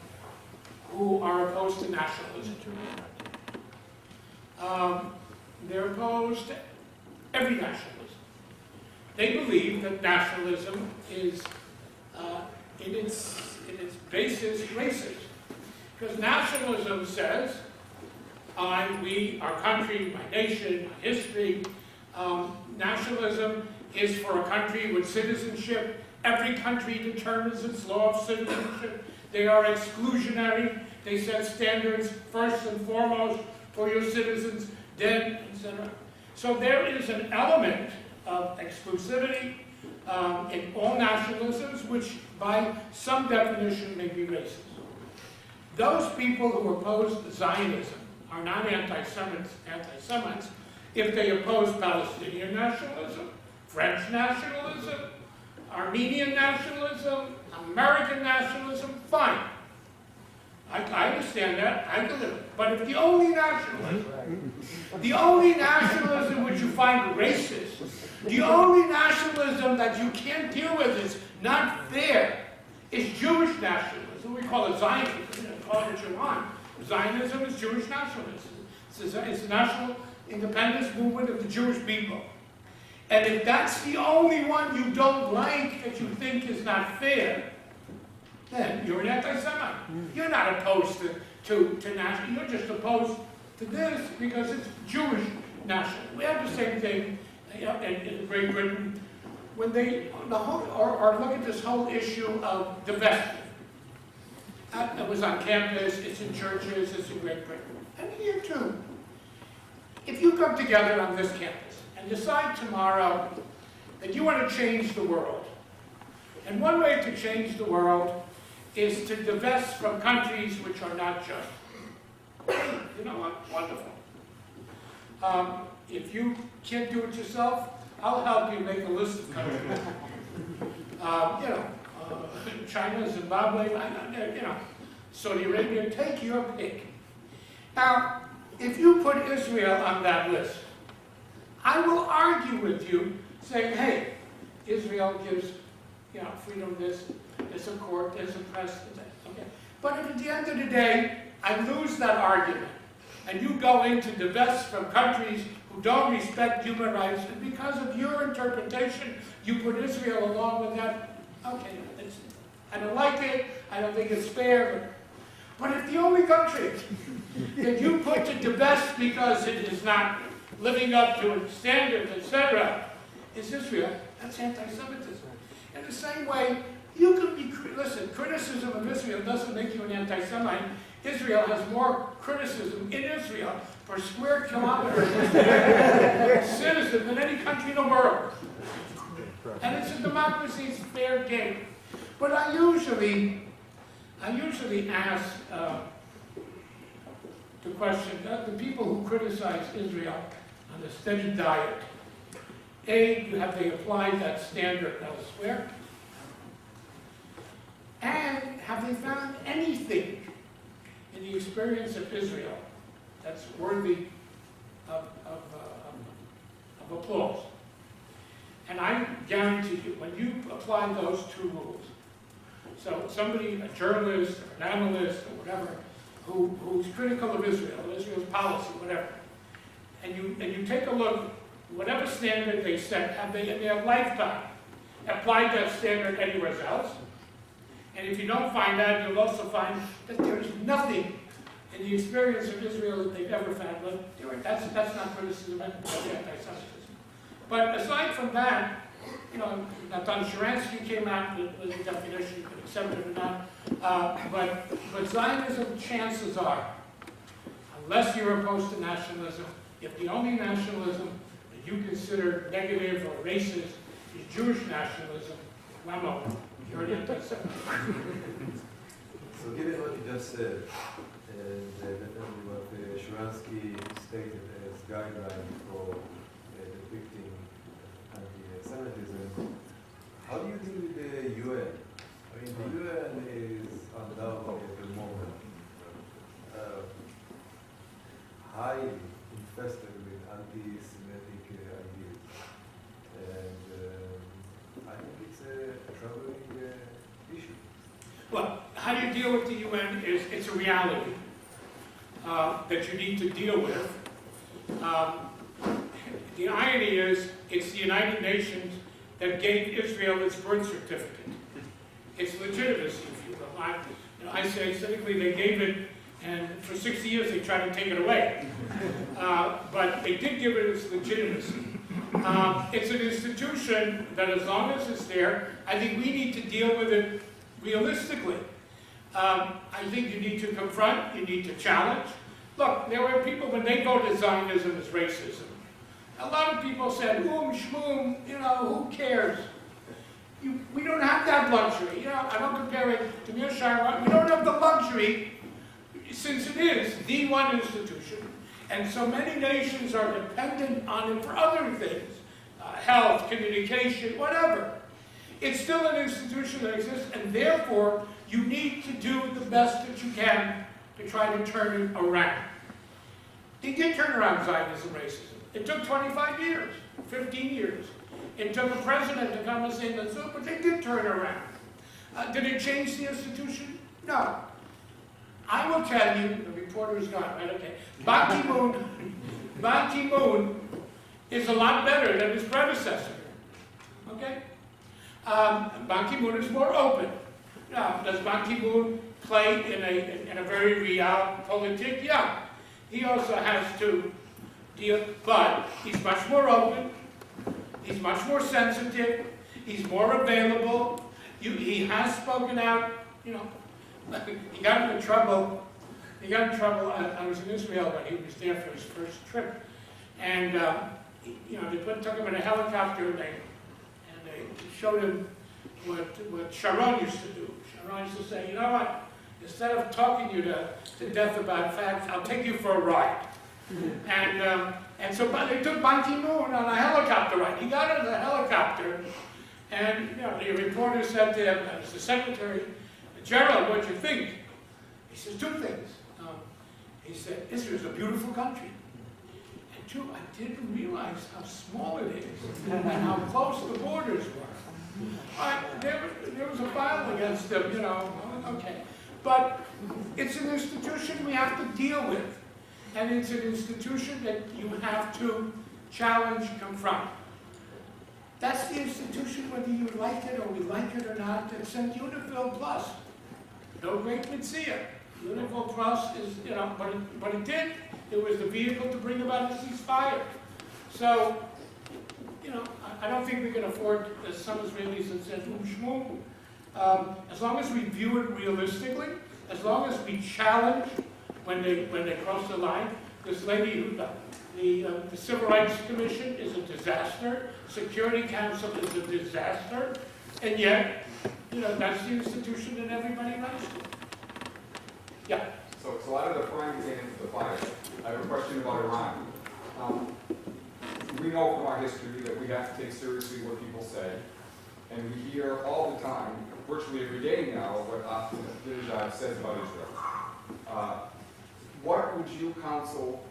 who are opposed to nationalism. They're opposed to every nationalism. They believe that nationalism is, in its basis, racist. Because nationalism says, we, our country, my nation, my history. Nationalism is for a country with citizenship. Every country determines its law of citizenship. They are exclusionary. They set standards first and foremost for your citizens, then, etc. So there is an element of exclusivity in all nationalisms, which by some definition may be racist. Those people who oppose Zionism are not anti-Semites if they oppose Palestinian nationalism, French nationalism, Armenian nationalism, American nationalism, fine. I understand that, I believe it. But if the only nationalism which you find racist, the only nationalism that you can't deal with is not fair, is Jewish nationalism. We call it Zionism, call it what you want. Zionism is Jewish nationalism. It's the national independence movement of the Jewish people. And if that's the only one you don't like, that you think is not fair, then you're an anti-Semite. You're not opposed to national, you're just opposed to this because it's Jewish national. We have the same thing in Great Britain when they or look at this whole issue of divestment. It was on campus, it's in churches, it's in Great Britain. And here too. If you come together on this campus and decide tomorrow that you want to change the world, and one way to change the world is to divest from countries which are not just. You know what? Wonderful. If you can't do it yourself, I'll help you make a list of countries. China, Zimbabwe, Saudi Arabia, take your pick. Now, if you put Israel on that list, I will argue with you saying, hey, Israel gives freedom this, there's a court, there's a press, okay. But if at the end of the day, I lose that argument, and you go in to divest from countries who don't respect human rights, and because of your interpretation, you put Israel along with that, okay, I don't like it, I don't think it's fair, but if the only country that you put to divest because it is not living up to its standards, etc., is Israel, that's anti-Semitism. In the same way, you could be, listen, criticism of Israel doesn't make you an anti-Semite. Israel has more criticism in Israel per square kilometer citizen than any country in the world. And it's a democracy, it's fair game. But I usually ask the question, the people who criticize Israel on a steady diet, have they applied that standard elsewhere? And have they found anything in the experience of Israel that's worthy of applause? And I guarantee you, when you apply those two rules, so somebody, a journalist, or an analyst, or whatever, who's critical of Israel, Israel's policy, whatever, and you take a look, whatever standard they set, have they in their lifetime applied that standard anywhere else? And if you don't find that, you'll also find that there is nothing in the experience of Israel that they've ever found. That's not criticism, that's anti-Semitism. But aside from that, Natan Sharansky came out with a definition, you could accept it or not. But Zionism, chances are, unless you're opposed to nationalism, if the only nationalism that you consider negative or racist is Jewish nationalism, well, you're an anti-Semite. So given what you just said, and definitely what Sharansky stated as guideline for depicting anti-Semitism, how do you deal with the UN? I mean, the UN is undoubtedly at the moment highly infested with anti-Semitic ideas. And I think it's a troubling issue. Well, how you deal with the UN is, it's a reality that you need to deal with. The irony is, it's the United Nations that gave Israel its birth certificate. Its legitimacy, if you will. I say cynically they gave it, and for 60 years they tried to take it away. But they did give it its legitimacy. It's an institution that as long as it's there, I think we need to deal with it realistically. I think you need to confront, you need to challenge. Look, there were people, when they voted Zionism as racism, a lot of people said, shmoom, who cares? We don't have that luxury. I don't compare it to Mearsheimer. We don't have the luxury, since it is the one institution, and so many nations are dependent on it for other things, health, communication, whatever. It's still an institution that exists, and therefore, you need to do the best that you can to try to turn it around. They did turn around Zionism racism. It took 25 years, 15 years. It took a president to come and say that's so, but they did turn around. Did it change the institution? No. I will tell you, the reporter is gone, right? Okay. Ban Ki-moon is a lot better than his predecessor. Okay? Ban Ki-moon is more open. Now, does Ban Ki-moon play in a very real politic? Yeah. He also has to deal, but he's much more open. He's much more sensitive. He's more available. He has spoken out. He got into trouble. He got in trouble. I was in Israel when he was there for his first trip, and they took him in a helicopter and they showed him what Sharon used to do. Sharon used to say, you know what? Instead of talking you to death about facts, I'll take you for a ride. And so they took Ban Ki-moon on a helicopter ride. He got in the helicopter, and the reporter said to him, as the secretary, Gerald, what'd you think? He says, two things. He said, Israel's a beautiful country. And two, I didn't realize how small it is and how close the borders were. There was a file against them, okay. But it's an institution we have to deal with. And it's an institution that you have to challenge, confront. That's the institution, whether you like it or we like it or not, that sent Unifil Plus. No great Metzia. Unifil Plus is, but it did. It was the vehicle to bring about a ceasefire. So, I don't think we can afford, as some Israelis have said, shmoom. As long as we view it realistically, as long as we challenge when they cross the line. This lady, the Civil Rights Commission is a disaster. Security Council is a disaster. And yet, that's the institution that everybody runs to. Yeah. So it's a lot of the frying pan into the fire. I have a question about Iran. We know from our history that we have to take seriously what people say. And we hear all the time, virtually every day now, what Ahmadinejad says about Israel. What would you counsel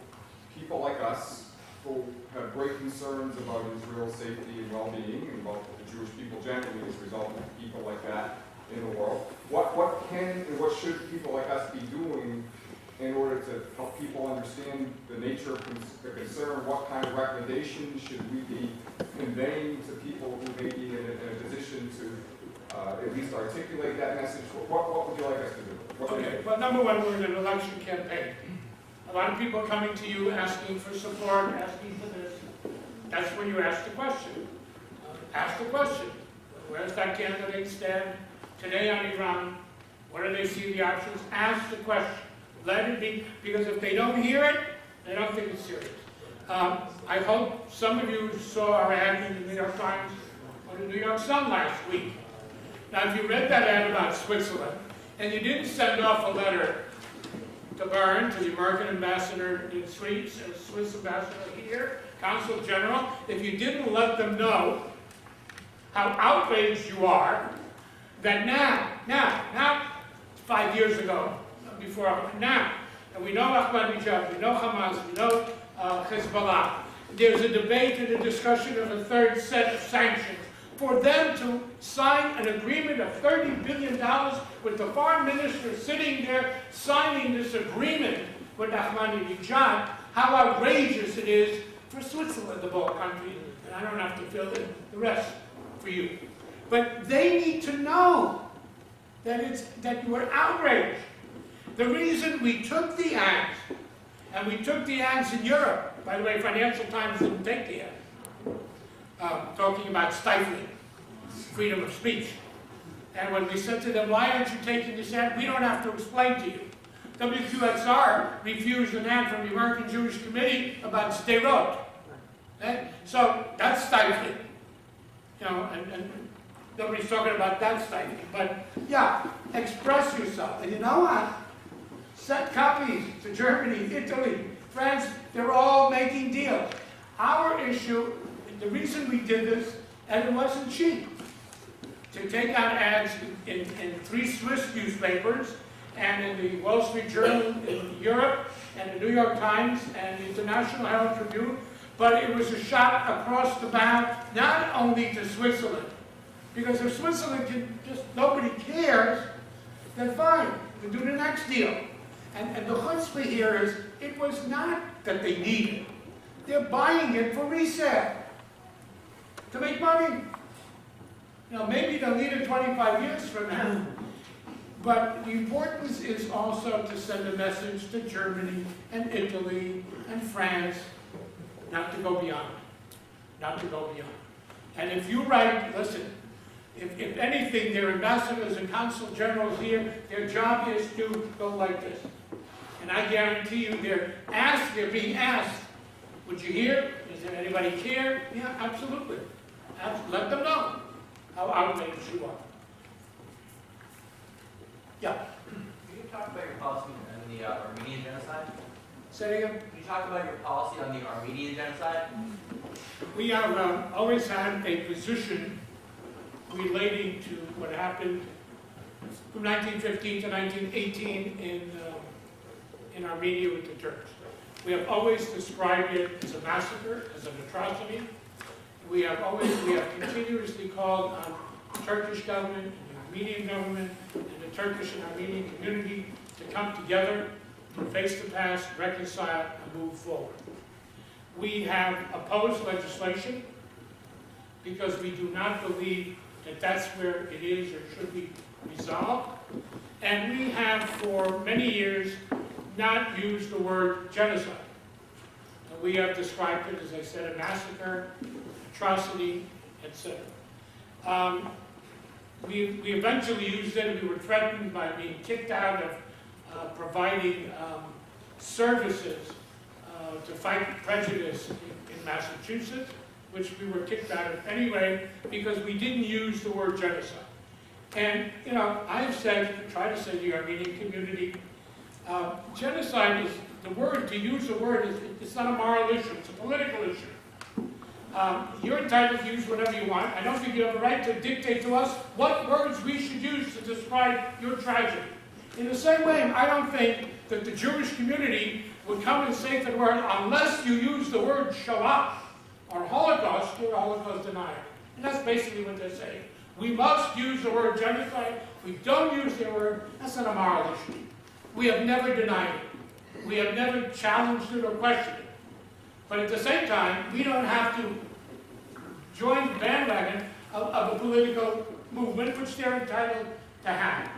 people like us who have great concerns about Israel's safety and well-being and about the Jewish people generally as a result of people like that in the world? What can and what should people like us be doing in order to help people understand the nature of the concern? What kind of recommendations should we be conveying to people who may be in a position to at least articulate that message? What would you like us to do? Okay, well, number one, we're in an election campaign. A lot of people coming to you asking for support, asking for this. That's when you ask the question. Ask the question. Where does that candidate stand today on Iran? What do they see the options? Ask the question. Let it be, because if they don't hear it, they don't think it's serious. I hope some of you saw our ad in the New York Times or the New York Sun last week. Now, if you read that ad about Switzerland, and you didn't send off a letter to Bern, to the American ambassador in Swiss ambassador here, Consul General, if you didn't let them know how outraged you are, that now, 5 years ago, now, and we know Ahmadinejad, we know Hamas, we know Hezbollah, there's a debate and a discussion of a third set of sanctions. For them to sign an agreement of $30 billion with the foreign minister sitting there signing this agreement with Ahmadinejad, how outrageous it is for Switzerland, the whole country, and I don't have to fill in the rest for you. But they need to know that you are outraged. The reason we took the ads, and we took the ads in Europe, by the way, Financial Times didn't take the ads, talking about stifling freedom of speech. And when we said to them, why aren't you taking this ad? We don't have to explain to you. WQXR refused an ad from the American Jewish Committee about Sderot. Okay? So that's stifling. You know, and nobody's talking about that stifling. But yeah, express yourself. And you know what? Send copies to Germany, Italy, France. They're all making deals. Our issue, the reason we did this, and it wasn't cheap, to take out ads in 3 Swiss newspapers and in the Wall Street Journal in Europe and the New York Times and the International Herald Tribune, but it was a shot across the bow, not only to Switzerland, because if Switzerland can just, nobody cares, then fine, we do the next deal. And the chutzpah here is, it was not that they need it. They're buying it for resale, to make money. You know, maybe they'll need it 25 years from now. But the importance is also to send a message to Germany and Italy and France, not to go beyond. Not to go beyond. And if you write, listen, if anything, their ambassadors and consul generals here, their job is to go like this. And I guarantee you they're being asked, would you hear? Does there anybody care? Yeah, absolutely. Let them know how outraged you are. Yeah. Can you talk about your policy on the Armenian genocide? Say it again. Can you talk about your policy on the Armenian genocide? We have always had a position relating to what happened from 1915 to 1918 in Armenia with the Turks. We have always described it as a massacre, as an atrocity. We have continuously called on the Turkish government and the Armenian government and the Turkish and Armenian community to come together, to face the past, reconcile, and move forward. We have opposed legislation because we do not believe that that's where it is or should be resolved. And we have, for many years, not used the word genocide. We have described it, as I said, a massacre, atrocity, etc. We eventually used it. We were threatened by being kicked out of providing services to fight prejudice in Massachusetts, which we were kicked out of anyway because we didn't use the word genocide. And, you know, I have said, try to say to the Armenian community, genocide is the word, to use the word, it's not a moral issue, it's a political issue. You're entitled to use whatever you want. I don't think you have a right to dictate to us what words we should use to describe your tragedy. In the same way, I don't think that the Jewish community would come and say to the word, unless you use the word Shoah or Holocaust, you're a Holocaust denier. And that's basically what they're saying. We must use the word genocide. If we don't use the word, that's not a moral issue. We have never denied it. We have never challenged it or questioned it. But at the same time, we don't have to join the bandwagon of a political movement, which they're entitled to have.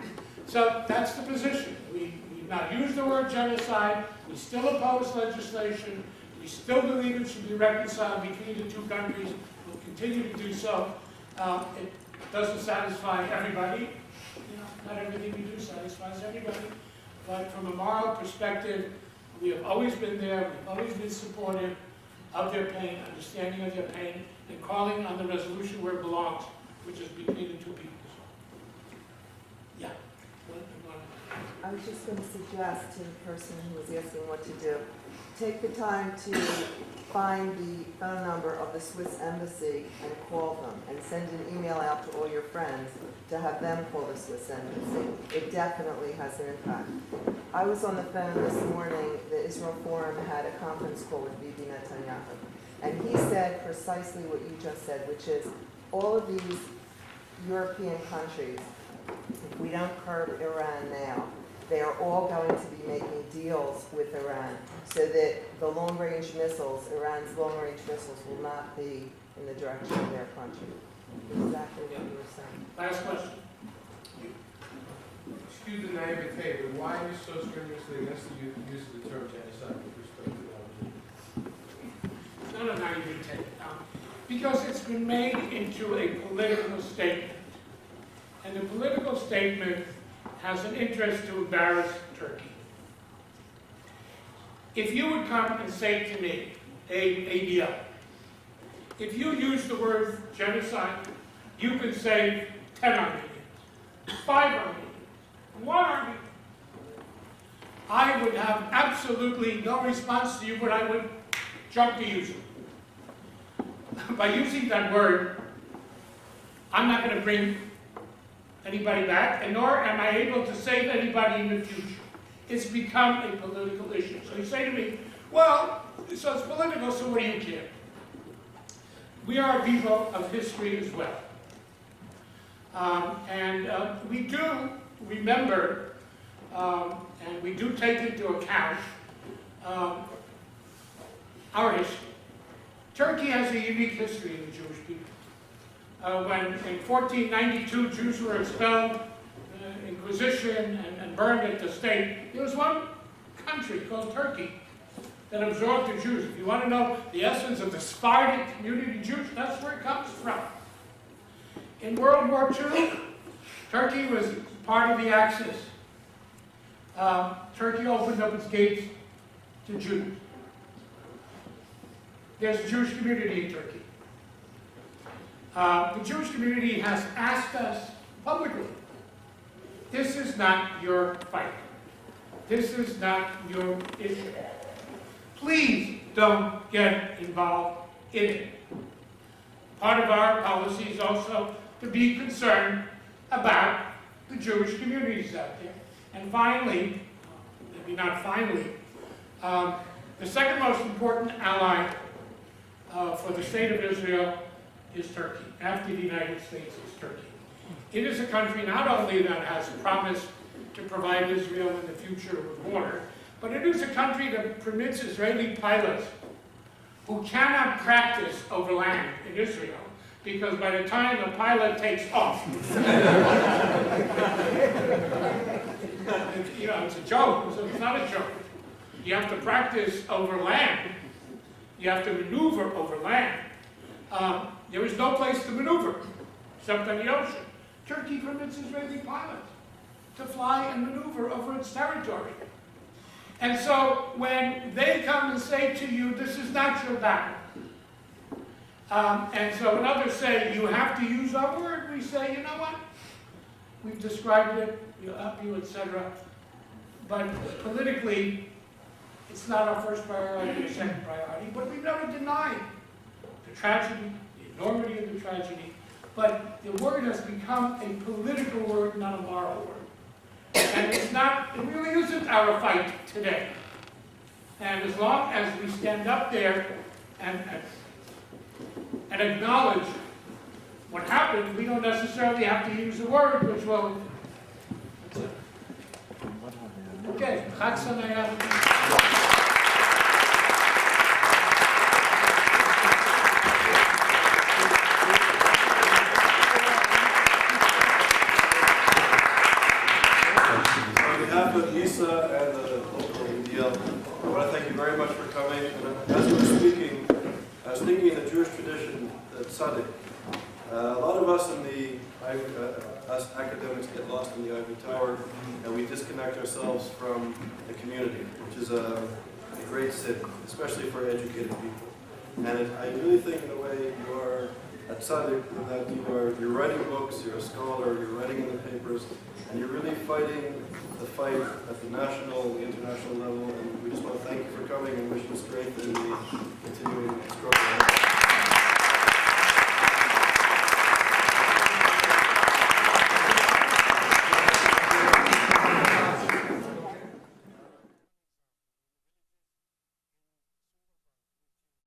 So that's the position. We've not used the word genocide. We still oppose legislation. We still believe it should be reconciled between the two countries. We'll continue to do so. It doesn't satisfy everybody. You know, not everything we do satisfies everybody. But from a moral perspective, we have always been there. We've always been supportive of their pain, understanding of their pain, and calling on the resolution where it belongs, which is between the two peoples. Yeah. I was just going to suggest to the person who was asking what to do, take the time to find the phone number of the Swiss embassy and call them, and send an email out to all your friends to have them call the Swiss embassy. It definitely has an impact. I was on the phone this morning. The Israel Forum had a conference call with Bibi Netanyahu, and he said precisely what you just said, which is all of these European countries, if we don't curb Iran now, they are all going to be making deals with Iran so that the long-range missiles, Iran's long-range missiles, will not be in the direction of their country. Exactly what you were saying. Last question. Excuse the naivete, but why are you so strenuously against the use of the term genocide with respect to that? It's not a naivete. Because it's been made into a political statement. and the political statement has an interest to embarrass Turkey. If you would come and say to me, ADL, if you use the word genocide, you can say 10 Armenians, 5 Armenians, 1 Armenian. I would have absolutely no response to you, but I would jump to use it. By using that word, I'm not going to bring anybody back, and nor am I able to save anybody in the future. It's become a political issue. So you say to me, well, so it's political, so what do you care? We are people of history as well. We do remember, and we do take into account our history. Turkey has a unique history in the Jewish people. When in 1492 Jews were expelled, Inquisition and burned at the stake, there was one country called Turkey that absorbed the Jews. If you want to know the essence of the Sephardic community Jews, that's where it comes from. In World War II, Turkey was part of the Axis. Turkey opened up its gates to Jews. There's a Jewish community in Turkey. The Jewish community has asked us publicly, this is not your fight. This is not your issue. Please don't get involved in it. Part of our policy is also to be concerned about the Jewish communities out there. And finally, maybe not finally, the second most important ally for the state of Israel is Turkey. After the United States is Turkey. It is a country not only that has promised to provide Israel in the future with water, but it is a country that permits Israeli pilots who cannot practice over land in Israel, because by the time the pilot takes off, it's a joke, so it's not a joke. You have to practice over land. You have to maneuver over land. There is no place to maneuver except on the ocean. Turkey permits Israeli pilots to fly and maneuver over its territory. And so when they come and say to you, this is not your battle, and so when others say, you have to use our word, we say, you know what? We've described it, we'll help you, etc. But politically, it's not our first priority or second priority, but we've never denied the tragedy, the enormity of the tragedy. But the word has become a political word, not a moral word. And it's not, it really isn't our fight today. And as long as we stand up there and acknowledge what happened, we don't necessarily have to use the word, which will. That's it. Okay, Chag Sameach. And the local IDL, I want to thank you very much for coming. And as you were speaking, I was thinking in the Jewish tradition, that tzaddik. A lot of us us academics get lost in the ivory tower, and we disconnect ourselves from the community, which is a great sin, especially for educated people. And I really think, in a way, you are a tzaddik, that you're writing books, you're a scholar, you're writing in the papers, and you're really fighting the fight at the national and the international level. And we just want to thank you for coming and wish you strength in the continuing struggle.